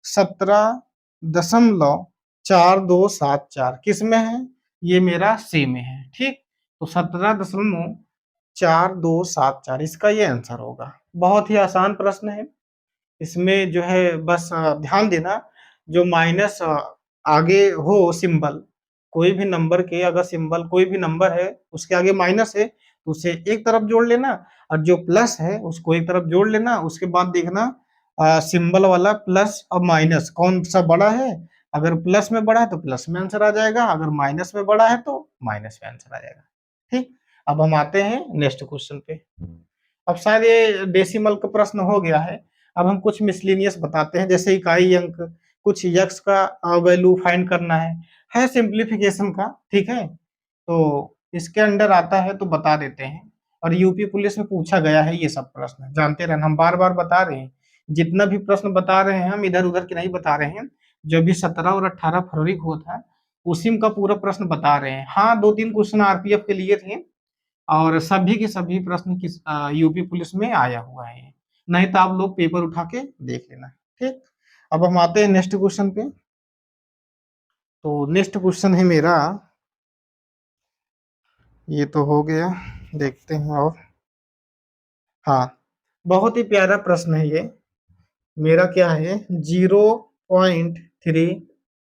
17.4274। किस में है, ये मेरा सी में है। ठीक, तो 17.4274 इसका ये आंसर होगा। बहुत ही आसान प्रश्न है, इसमें जो है बस ध्यान देना, जो माइनस आगे हो सिंबल, कोई भी नंबर के अगर सिंबल, कोई भी नंबर है उसके आगे माइनस है तो उसे एक तरफ जोड़ लेना, और जो प्लस है उसको एक तरफ जोड़ लेना। उसके बाद देखना सिंबल वाला प्लस और माइनस कौन सा बड़ा है, अगर प्लस में बड़ा है तो प्लस में आंसर आ जाएगा, अगर माइनस में बड़ा है तो माइनस में आंसर आ जाएगा। ठीक, अब हम आते हैं नेक्स्ट क्वेश्चन पे। अब शायद ये डेसिमल का प्रश्न हो गया है, अब हम कुछ मिसलिनियस बताते हैं, जैसे इकाई अंक, कुछ यक्स का वैल्यू फाइंड करना है सिंप्लीफिकेशन का। ठीक है, तो इसके अंडर आता है तो बता देते हैं, और यूपी पुलिस में पूछा गया है ये सब प्रश्न, जानते रहना, हम बार बार बता रहे हैं, जितना भी प्रश्न बता रहे हैं हम इधर उधर के नहीं बता रहे हैं, जो भी 17 और 18 फरवरी को था उसी का पूरा प्रश्न बता रहे हैं। हाँ, 2 3 क्वेश्चन आरपीएफ के लिए थे, और सभी के सभी प्रश्न किस यूपी पुलिस में आया हुआ है, नहीं तो आप लोग पेपर उठा के देख लेना। ठीक, अब हम आते हैं नेक्स्ट क्वेश्चन पे। तो नेक्स्ट क्वेश्चन है मेरा, ये तो हो गया, देखते हैं और, हाँ, बहुत ही प्यारा प्रश्न है ये मेरा, क्या है 0.3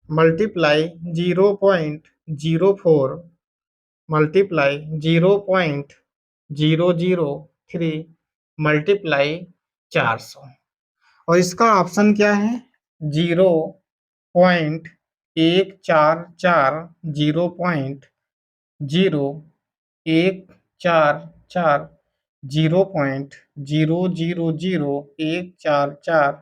मल्टीप्लाई 0.04 मल्टीप्लाई 0.003 मल्टीप्लाई 400, और इसका ऑप्शन क्या है, 0.144, 0.0144, 0.000144,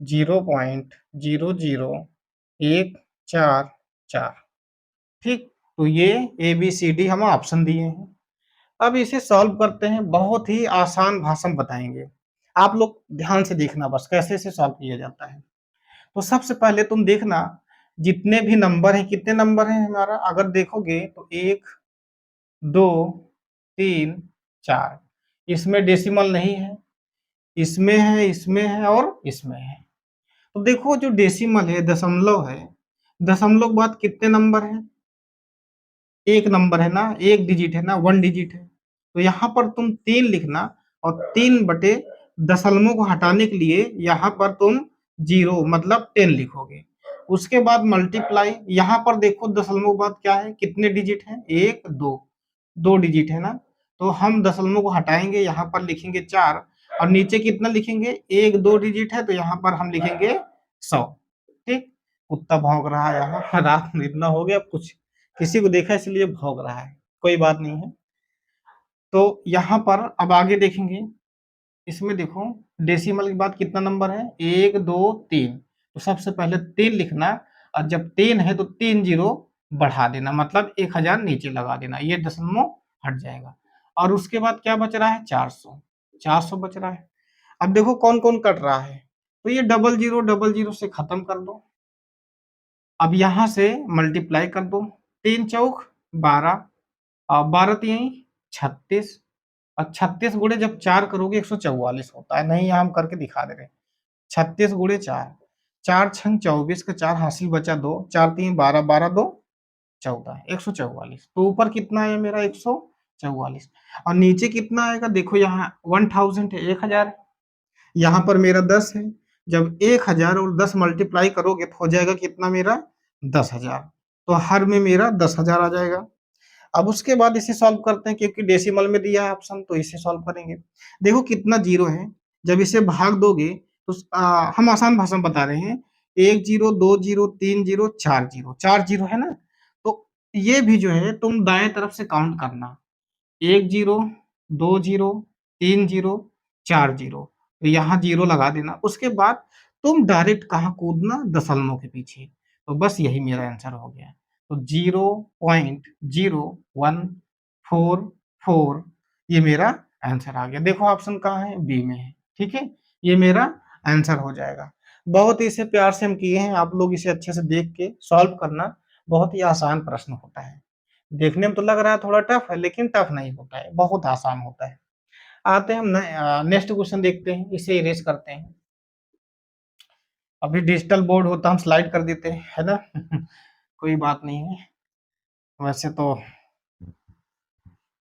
0.00144। ठीक, तो ये ए बी सी डी हम ऑप्शन दिए हैं। अब इसे सॉल्व करते हैं, बहुत ही आसान भाषा में बताएंगे, आप लोग ध्यान से देखना बस कैसे इसे सॉल्व किया जाता है। तो सबसे पहले तुम देखना, जितने भी नंबर हैं, कितने नंबर हैं हमारा, अगर देखोगे तो 1 2 3 4, इसमें डेसिमल नहीं है, इसमें है, इसमें है और इसमें है। तो देखो जो डेसिमल है, दशमलव है, दशमलव के बाद कितने नंबर है, एक नंबर है ना, एक डिजिट है ना, 1 डिजिट है, तो यहाँ पर तुम 3 लिखना, और 3/दशमलव को हटाने के लिए यहाँ पर तुम 0 मतलब 10 लिखोगे। उसके बाद मल्टीप्लाई, यहाँ पर देखो दशमलव के बाद क्या है, कितने डिजिट हैं, एक दो, दो डिजिट है ना, तो हम दशमलव को हटाएंगे, यहाँ पर लिखेंगे 4 और नीचे कितना लिखेंगे, एक दो डिजिट है तो यहाँ पर हम लिखेंगे 100। ठीक, कुत्ता भौंक रहा है यहाँ रात में इतना हो गया, कुछ किसी को देखा इसलिए भौंक रहा है, कोई बात नहीं है। तो यहाँ पर अब आगे देखेंगे, इसमें देखो डेसिमल के बाद कितना नंबर है, एक दो तीन, तो सबसे पहले 3 लिखना, और जब 3 है तो 3 जीरो बढ़ा देना, मतलब 1000 नीचे लगा देना, ये दशमलव हट जाएगा। और उसके बाद क्या बच रहा है, 400, 400 बच रहा है। अब देखो कौन कौन कट रहा है, तो ये डबल जीरो से खत्म कर दो। अब यहां से मल्टीप्लाई कर दो, 3 चौक 12 और 12 तीन 36, और 36 गुणे जब 4 करोगे 144 होता है, नहीं हम करके दिखा दे रहे हैं। 36 गुणे 4, 4 छंग 24 का 4 हासिल बचा 2, 4 तीन 12, 12 2 14, 144। तो ऊपर कितना है मेरा, 144, और नीचे कितना आएगा, देखो यहाँ 1000 है, 1000, यहाँ पर मेरा 10 है, जब 1000 और 10 मल्टीप्लाई करोगे तो हो जाएगा कितना मेरा, 10,000, तो हर में मेरा 10,000 आ जाएगा। अब उसके बाद इसे सॉल्व करते हैं, क्योंकि डेसिमल में दिया है ऑप्शन, तो इसे सॉल्व करेंगे। देखो कितना जीरो है, जब इसे भाग दोगे तो हम आसान भाषा में बता रहे हैं, एक जीरो, दो जीरो, तीन जीरो, चार जीरो, चार जीरो है ना, तो ये भी जो है तुम दाएं तरफ से काउंट करना, एक जीरो, दो जीरो, तीन जीरो, चार जीरो, तो यहाँ जीरो लगा देना, उसके बाद तुम डायरेक्ट कहाँ कूदना, दशमलव के पीछे, तो बस यही मेरा आंसर हो गया। तो 0.0144 ये मेरा आंसर आ गया। देखो ऑप्शन कहाँ है, बी में है। ठीक है, ये मेरा आंसर हो जाएगा। बहुत ही इसे प्यार से हम किए हैं, आप लोग इसे अच्छे से देख के सॉल्व करना, बहुत ही आसान प्रश्न होता है। देखने में तो लग रहा है थोड़ा टफ है, लेकिन टफ नहीं होता है, बहुत आसान होता है। आते हैं हम नेक्स्ट क्वेश्चन देखते हैं, इसे इरेज करते हैं। अभी डिजिटल बोर्ड होता हम स्लाइड कर देते हैं, है ना कोई बात नहीं है, वैसे तो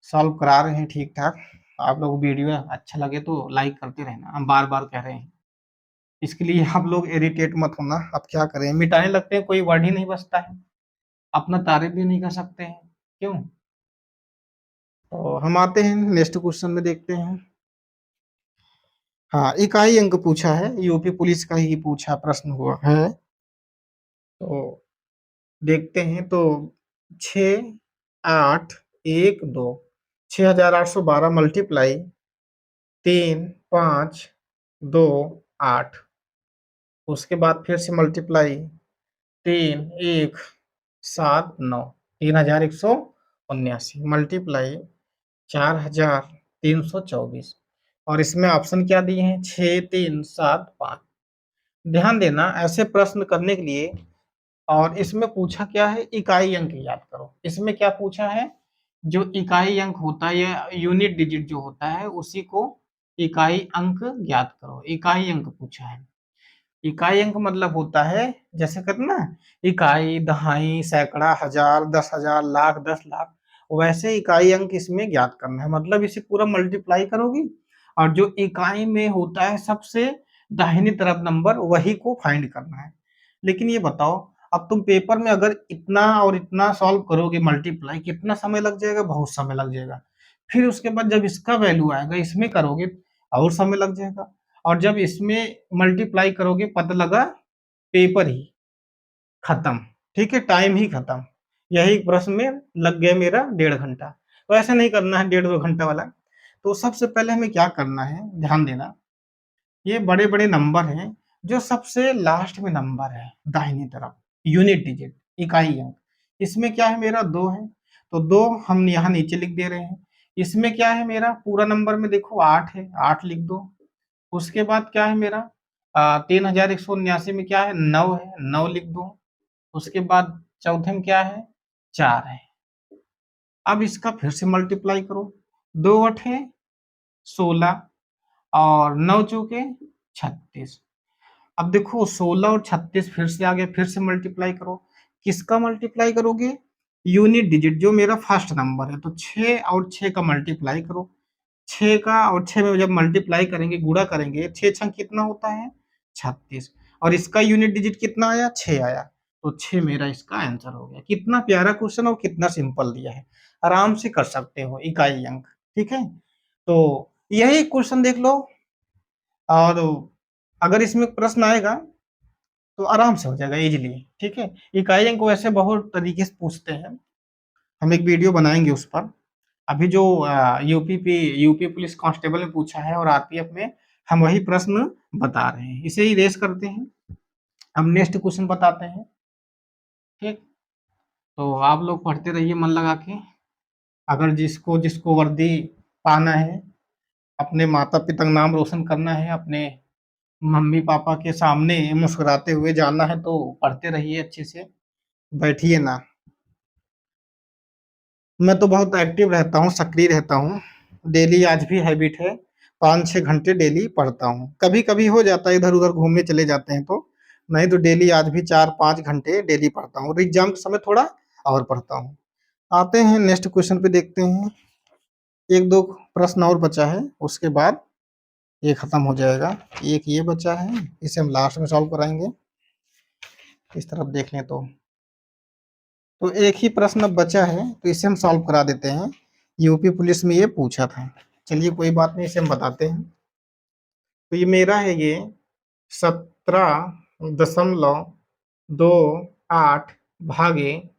सॉल्व करा रहे हैं ठीक ठाक। आप लोग वीडियो अच्छा लगे तो लाइक करते रहना, हम बार बार कह रहे हैं, इसके लिए आप लोग इरिटेट मत होना। अब क्या करें, मिटाने लगते हैं कोई वर्ड ही नहीं बचता है, अपना तारीफ भी नहीं कर सकते हैं, क्यों। तो हम आते हैं नेक्स्ट क्वेश्चन में, देखते हैं। हाँ, इकाई अंक पूछा है, यूपी पुलिस का ही पूछा प्रश्न हुआ है, तो देखते हैं। तो 6,8,1,2, 6,812 मल्टीप्लाई 3,5,2,8, उसके बाद फिर से मल्टीप्लाई 3,1,7,9, 3,179 मल्टीप्लाई 4,324, और इसमें ऑप्शन क्या दिए हैं, 6,3,7,5। ध्यान देना ऐसे प्रश्न करने के लिए, और इसमें पूछा क्या है, इकाई अंक याद करो। इसमें क्या पूछा है, जो इकाई अंक होता है या यूनिट डिजिट जो होता है उसी को इकाई अंक ज्ञात करो, इकाई अंक पूछा है। इकाई अंक मतलब होता है, जैसे कहते ना, इकाई, दहाई, सैकड़ा, हजार, 10,000, लाख, 10 लाख, वैसे इकाई अंक इसमें ज्ञात करना है, मतलब इसे पूरा मल्टीप्लाई करोगी, और जो इकाई में होता है सबसे दाहिनी तरफ नंबर, वही को फाइंड करना है। लेकिन ये बताओ, अब तुम पेपर में अगर इतना और इतना सॉल्व करोगे मल्टीप्लाई, कितना समय लग जाएगा, बहुत समय लग जाएगा। फिर उसके बाद जब इसका वैल्यू आएगा इसमें करोगे, और समय लग जाएगा, और जब इसमें मल्टीप्लाई करोगे पता लगा पेपर ही खत्म। ठीक है, टाइम ही खत्म। यही प्रश्न में लग गया मेरा 1.5 घंटा। तो ऐसा नहीं करना है 1.5 2 घंटा वाला। तो सबसे पहले हमें क्या करना है, ध्यान देना, ये बड़े बड़े नंबर हैं, जो सबसे लास्ट में नंबर है दाहिनी तरफ, यूनिट डिजिट, इकाई अंक, इसमें क्या है मेरा 2 है, तो 2 हम यहाँ नीचे लिख दे रहे हैं। इसमें क्या है मेरा पूरा नंबर में, देखो 8 है, 8 लिख दो। उसके बाद क्या है मेरा 3,179 में क्या है, 9 है, 9 लिख दो। उसके बाद चौथे में क्या है, 4 है। अब इसका फिर से मल्टीप्लाई करो, 2 8 16 और 9 चौके 36। अब देखो 16 और 36 फिर से आ गया, फिर से मल्टीप्लाई करो। किसका मल्टीप्लाई करोगे, यूनिट डिजिट जो मेरा फर्स्ट नंबर है, तो 6 और 6 का मल्टीप्लाई करो। 6 का और 6 में जब मल्टीप्लाई करेंगे, गुणा करेंगे, 6 छंग कितना होता है, 36, और इसका यूनिट डिजिट कितना आया, 6 आया। तो 6 मेरा इसका आंसर हो गया। कितना प्यारा क्वेश्चन और कितना सिंपल दिया है, आराम से कर सकते हो इकाई अंक। ठीक है, तो यही क्वेश्चन देख लो, और अगर इसमें प्रश्न आएगा तो आराम से हो जाएगा इजीली। ठीक है, इकाई अंक वैसे बहुत तरीके से पूछते हैं, हम एक वीडियो बनाएंगे उस पर। अभी जो यूपी पुलिस कांस्टेबल में पूछा है और आरपीएफ में, हम वही प्रश्न बता रहे हैं, इसे ही रेस करते हैं। हम नेक्स्ट क्वेश्चन बताते हैं। ठीक, तो आप लोग पढ़ते रहिए मन लगा के। अगर जिसको जिसको वर्दी पाना है, अपने माता पिता का नाम रोशन करना है, अपने मम्मी पापा के सामने मुस्कुराते हुए जाना है, तो पढ़ते रहिए अच्छे से, बैठिए ना। मैं तो बहुत एक्टिव रहता हूँ, सक्रिय रहता हूँ, डेली आज भी हैबिट है, 5-6 घंटे डेली पढ़ता हूँ। कभी कभी हो जाता है इधर उधर घूमने चले जाते हैं तो, नहीं तो डेली आज भी 4-5 घंटे डेली पढ़ता हूँ, और एग्जाम के समय थोड़ा और पढ़ता हूँ। आते हैं नेक्स्ट क्वेश्चन पे, देखते हैं। एक दो प्रश्न और बचा है, उसके बाद ये खत्म हो जाएगा। एक ये बचा है, इसे हम लास्ट में सॉल्व कराएंगे। इस तरफ देख लें तो एक ही प्रश्न अब बचा है, तो इसे हम सॉल्व करा देते हैं। यूपी पुलिस में ये पूछा था, चलिए कोई बात नहीं, इसे हम बताते हैं। तो ये मेरा है, ये 17.28 भागे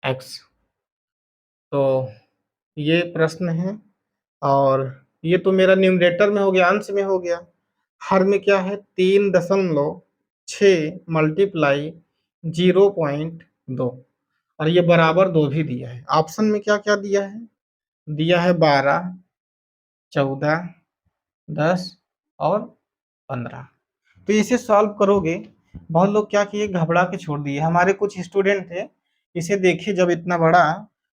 x। तो ये प्रश्न है, और ये तो मेरा न्यूमरेटर में हो गया, अंश में हो गया। हर में क्या है, 3.6 मल्टीप्लाई 0.2, और ये बराबर 2 भी दिया है। ऑप्शन में क्या क्या दिया है, दिया है 12, 14, 10 और 15। तो इसे सॉल्व करोगे, बहुत लोग क्या किए, घबरा के छोड़ दिए। हमारे कुछ स्टूडेंट थे, इसे देखे जब इतना बड़ा,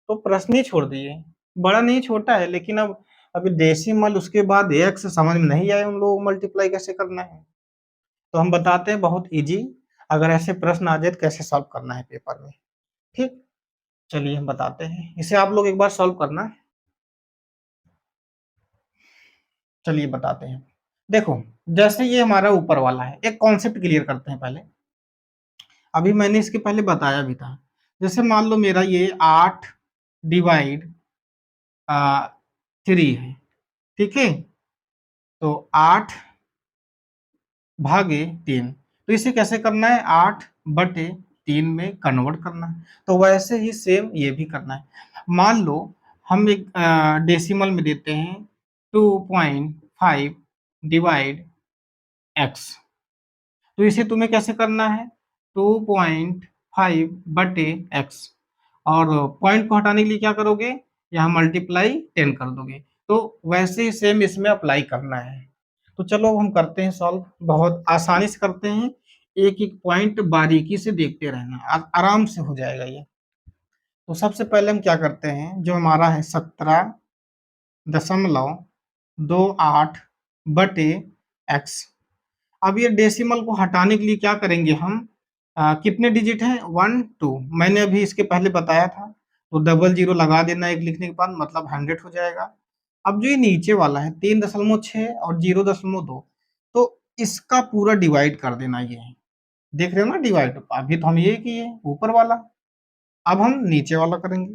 तो प्रश्न ही छोड़ दिए। बड़ा नहीं, छोटा है, लेकिन अब अभी डेसिमल उसके बाद एक्स समझ में नहीं आए उन लोगों को, मल्टीप्लाई कैसे करना है। तो हम बताते हैं, बहुत इजी। अगर ऐसे प्रश्न आ जाए तो कैसे सॉल्व करना है पेपर में। ठीक, चलिए हम बताते हैं, इसे आप लोग एक बार सॉल्व करना। चलिए बताते हैं। देखो, जैसे ये हमारा ऊपर वाला है, एक कॉन्सेप्ट क्लियर करते हैं पहले। अभी मैंने इसके पहले बताया भी था। जैसे मान लो मेरा ये 8 डिवाइड 3 है। ठीक है, तो 8 भागे 3, तो इसे कैसे करना है, 8/3 में कन्वर्ट करना है। तो वैसे ही सेम ये भी करना है। मान लो हम एक डेसिमल में देते हैं, 2.5 डिवाइड x। तो इसे तुम्हें कैसे करना है, 2.5/x, और पॉइंट को हटाने के लिए क्या करोगे, यहाँ मल्टीप्लाई 10 कर दोगे। तो वैसे ही सेम इसमें अप्लाई करना है। तो चलो हम करते हैं सॉल्व, बहुत आसानी से करते हैं। एक एक पॉइंट बारीकी से देखते रहना, आराम से हो जाएगा ये। तो सबसे पहले हम क्या करते हैं, जो हमारा है 17.28/x। अब ये डेसिमल को हटाने के लिए क्या करेंगे हम, कितने डिजिट हैं, 1 2, मैंने अभी इसके पहले बताया था। तो डबल जीरो लगा देना एक लिखने के बाद, मतलब 100 हो जाएगा। अब जो ये नीचे वाला है 3.6 और 0.2, तो इसका पूरा डिवाइड कर देना। ये देख रहे हो ना डिवाइड, अभी तो हम ये किए ऊपर वाला, अब हम नीचे वाला करेंगे।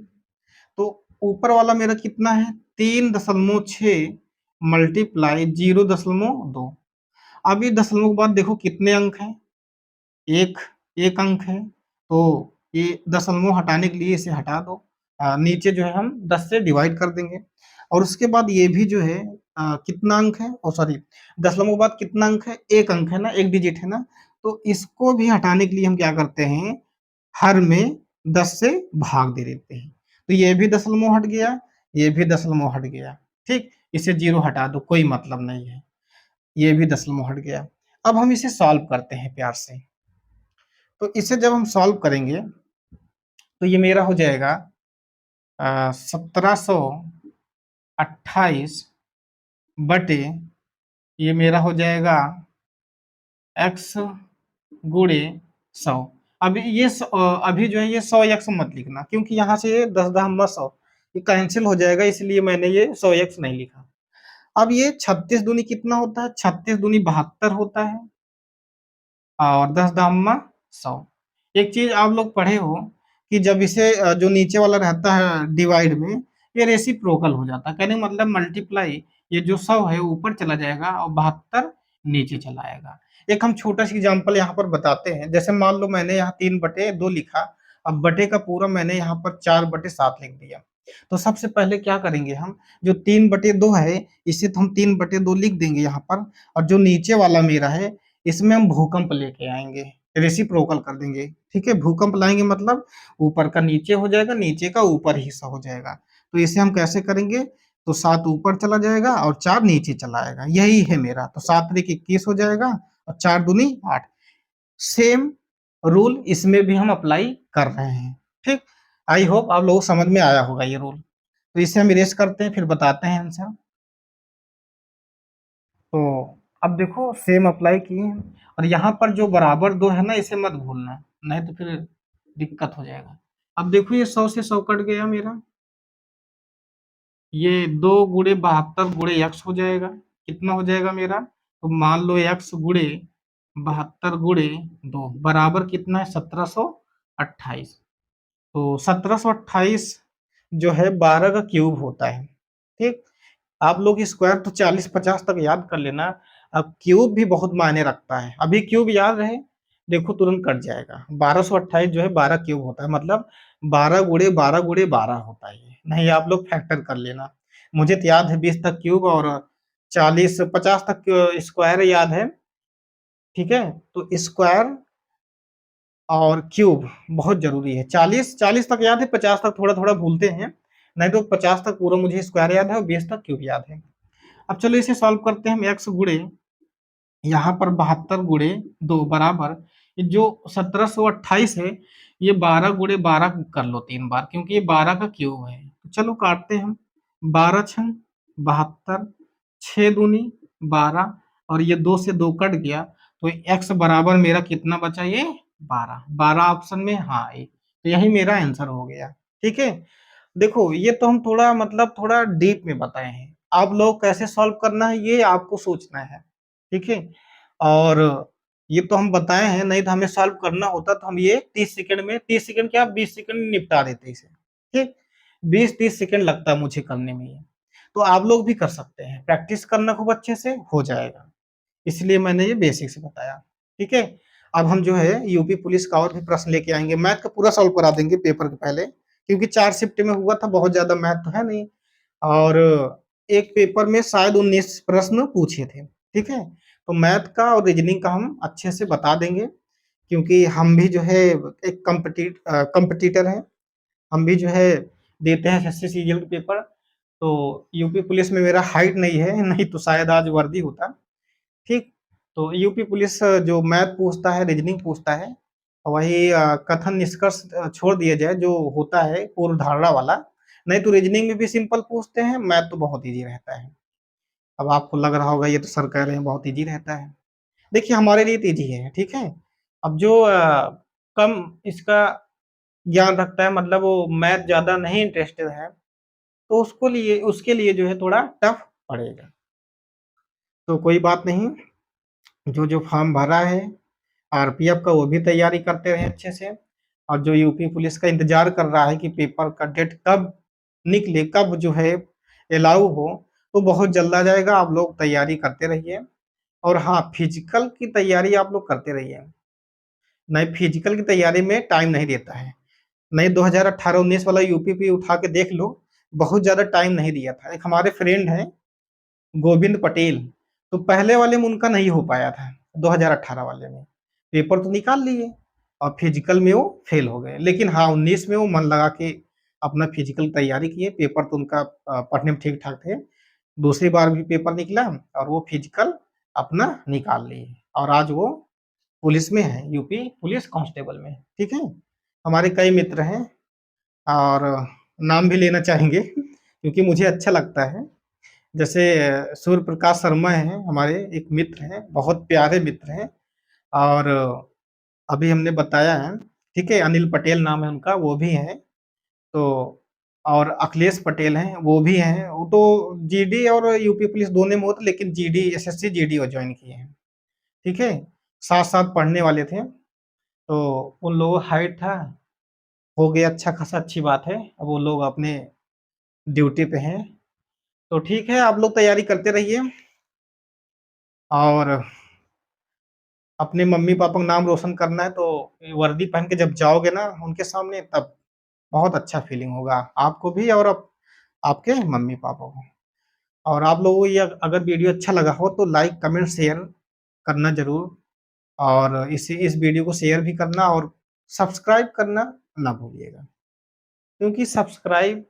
तो ऊपर वाला मेरा कितना है, 3.6 मल्टीप्लाई 0.2। अब ये दशमलव के बाद देखो कितने अंक हैं, एक एक अंक है। तो ये दशमलव हटाने के लिए इसे हटा दो, नीचे जो है हम 10 से डिवाइड कर देंगे। और उसके बाद ये भी जो है कितना अंक है, ओ सॉरी, दशमलव के बाद कितना अंक है, एक अंक है ना, एक डिजिट है ना। तो इसको भी हटाने के लिए हम क्या करते हैं, हर में 10 से भाग दे देते हैं। तो ये भी दशमलव हट गया, ये भी दशमलव हट गया। ठीक, इसे जीरो हटा दो, कोई मतलब नहीं है, ये भी दशमलव हट गया। अब हम इसे सॉल्व करते हैं प्यार से। तो इसे जब हम सॉल्व करेंगे, तो ये मेरा हो जाएगा 1728 ये मेरा हो जाएगा x गुणे 100। अभी ये अभी जो है ये 100x मत लिखना, क्योंकि यहाँ से 10 10 100 ये कैंसिल हो जाएगा, इसलिए मैंने ये 100x नहीं लिखा। अब ये 36 दूनी कितना होता है, 36 दूनी 72 होता है, और 10 दाम 100। एक चीज आप लोग पढ़े हो कि जब इसे जो नीचे वाला रहता है डिवाइड में, ये रेसिप्रोकल हो जाता है, कहने का मतलब मल्टीप्लाई, ये जो 100 है ऊपर चला जाएगा और 72 नीचे चला आएगा। एक हम छोटा सा एग्जांपल यहाँ पर बताते हैं, जैसे मान लो मैंने यहाँ 3/2 लिखा, अब बटे का पूरा मैंने यहाँ पर 4/7 लिख दिया। तो सबसे पहले क्या करेंगे हम, जो 3/2 है इसे तो हम 3/2 लिख देंगे यहाँ पर, और जो नीचे वाला मेरा है इसमें हम भूकंप लेके आएंगे, रेसिप्रोकल कर देंगे। ठीक है, भूकंप लाएंगे मतलब ऊपर का नीचे हो जाएगा, नीचे का ऊपर हिस्सा हो जाएगा। तो इसे हम कैसे करेंगे, तो 7 ऊपर चला जाएगा और 4 नीचे चला आएगा, यही है मेरा। तो 7 त्रिक 21 हो जाएगा और 4 दूनी 8। सेम रूल इसमें भी हम अप्लाई कर रहे हैं। ठीक, आई होप आप लोगों को समझ में आया होगा ये रूल। तो इसे हम इरेज करते हैं, फिर बताते हैं आंसर। तो अब देखो सेम अप्लाई किए हैं, और यहाँ पर जो बराबर दो है ना इसे मत भूलना, नहीं तो फिर दिक्कत हो जाएगा। अब देखो ये 100 से 100 कट गया मेरा, ये 2 × 72 × x हो जाएगा, कितना हो जाएगा मेरा, तो मान लो x गुणे 72 × 2 बराबर कितना है, 1728। तो 1728 जो है 12 का क्यूब होता है। ठीक, आप लोग स्क्वायर तो 40-50 तक याद कर लेना, अब क्यूब भी बहुत मायने रखता है। अभी क्यूब याद रहे, देखो तुरंत कट जाएगा। 1228 जो है 12 क्यूब होता है, मतलब 12 × 12 × 12 होता है ये। नहीं आप लोग फैक्टर कर लेना, मुझे तो याद है 20 तक क्यूब और 40-50 तक स्क्वायर याद है। ठीक है, तो स्क्वायर और क्यूब बहुत जरूरी है। 40 तक याद है, 50 तक थोड़ा थोड़ा भूलते हैं, नहीं तो 50 तक पूरा मुझे स्क्वायर याद है और 20 तक क्यूब याद है। अब चलो इसे सॉल्व करते हैं हम। x गुणे यहाँ पर 72 × 2 बराबर, ये जो 1728 है ये 12 × 12 कर लो 3 बार, क्योंकि ये 12 का क्यूब है। तो चलो काटते हैं हम, 12×6 72, 6 दूनी 12, और ये 2 से 2 कट गया, तो x बराबर मेरा कितना बचा, ये 12। 12 ऑप्शन में, हाँ ये तो यही मेरा आंसर हो गया। ठीक है, देखो ये तो हम थोड़ा मतलब थोड़ा डीप में बताए हैं, आप लोग कैसे सॉल्व करना है ये आपको सोचना है। ठीक है, और ये तो हम बताए हैं, नहीं तो हमें सॉल्व करना होता तो हम ये 30 सेकंड में, 30 सेकंड क्या 20 सेकंड में निपटा देते इसे। ठीक, 20-30 सेकंड लगता है मुझे करने में ये। तो आप लोग भी कर सकते हैं, प्रैक्टिस करना खूब अच्छे से हो जाएगा, इसलिए मैंने ये बेसिक से बताया। ठीक है, अब हम जो है यूपी पुलिस का और भी प्रश्न लेके आएंगे, मैथ का पूरा सॉल्व करा देंगे पेपर के पहले, क्योंकि 4 शिफ्ट में हुआ था, बहुत ज्यादा मैथ तो है नहीं, और एक पेपर में शायद 19 प्रश्न पूछे थे। ठीक है, तो मैथ का और रीजनिंग का हम अच्छे से बता देंगे, क्योंकि हम भी जो है एक कंपटीटर हैं, हम भी जो है देते हैं एसएससी सीजीएल के पेपर। तो यूपी पुलिस में मेरा हाइट नहीं है, नहीं तो शायद आज वर्दी होता। ठीक, तो यूपी पुलिस जो मैथ पूछता है, रीजनिंग पूछता है, वही कथन निष्कर्ष छोड़ दिया जाए जो होता है पूर्व धारणा वाला, नहीं तो रीजनिंग में भी सिंपल पूछते हैं, मैथ तो बहुत इजी रहता है। अब आपको लग रहा होगा ये तो सर कह रहे हैं बहुत इजी रहता है, देखिए हमारे लिए तो इजी है। ठीक है, अब जो कम इसका ज्ञान रखता है, मतलब वो मैथ ज्यादा नहीं इंटरेस्टेड है, तो उसके लिए जो है थोड़ा टफ पड़ेगा। तो कोई बात नहीं, जो जो फॉर्म भरा है आरपीएफ का वो भी तैयारी करते रहे अच्छे से, और जो यूपी पुलिस का इंतजार कर रहा है कि पेपर का डेट कब निकले, कब जो है अलाउ हो, तो बहुत जल्द आ जाएगा। आप लोग तैयारी करते रहिए, और हाँ फिजिकल की तैयारी आप लोग करते रहिए, नहीं फिजिकल की तैयारी में टाइम नहीं देता है। नहीं 2018-19 वाला यूपी उठा के देख लो, बहुत ज्यादा टाइम नहीं दिया था। एक हमारे फ्रेंड हैं गोविंद पटेल, तो पहले वाले में उनका नहीं हो पाया था, 2018 वाले में पेपर तो निकाल लिए और फिजिकल में वो फेल हो गए, लेकिन हाँ 19 में वो मन लगा के अपना फिजिकल तैयारी किए, पेपर तो उनका पढ़ने में ठीक ठाक थे, दूसरी बार भी पेपर निकला और वो फिजिकल अपना निकाल लिए, और आज वो पुलिस में है, यूपी पुलिस कांस्टेबल में। ठीक है, हमारे कई मित्र हैं, और नाम भी लेना चाहेंगे क्योंकि मुझे अच्छा लगता है। जैसे सूर्य प्रकाश शर्मा हैं, हमारे एक मित्र हैं, बहुत प्यारे मित्र हैं, और अभी हमने बताया है। ठीक है, अनिल पटेल नाम है उनका, वो भी हैं। तो और अखिलेश पटेल हैं, वो भी हैं, वो तो जीडी और यूपी पुलिस दोनों में होते, लेकिन जीडी एसएससी जीडी वो ज्वाइन किए हैं। ठीक है, साथ साथ पढ़ने वाले थे। तो उन लोगों का हाइट था, हो गया अच्छा खासा, अच्छी बात है। अब वो लोग अपने ड्यूटी पे हैं, तो ठीक है, आप लोग तैयारी करते रहिए और अपने मम्मी-पापा का नाम रोशन करना है, तो ये वर्दी पहन के जब जाओगे ना उनके सामने, तब बहुत अच्छा फीलिंग होगा आपको भी और आपके मम्मी-पापा को। और आप लोगों को ये अगर वीडियो अच्छा लगा हो तो लाइक, कमेंट, शेयर करना ज़रूर, और इस वीडियो को शेयर भी करना और सब्सक्राइब करना ना भूलिएगा, क्योंकि सब्सक्राइब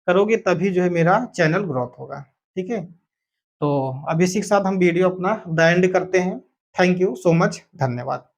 करोगे तभी जो है मेरा चैनल ग्रोथ होगा, ठीक है? तो अब इसी के साथ हम वीडियो अपना द एंड करते हैं। थैंक यू सो मच, धन्यवाद।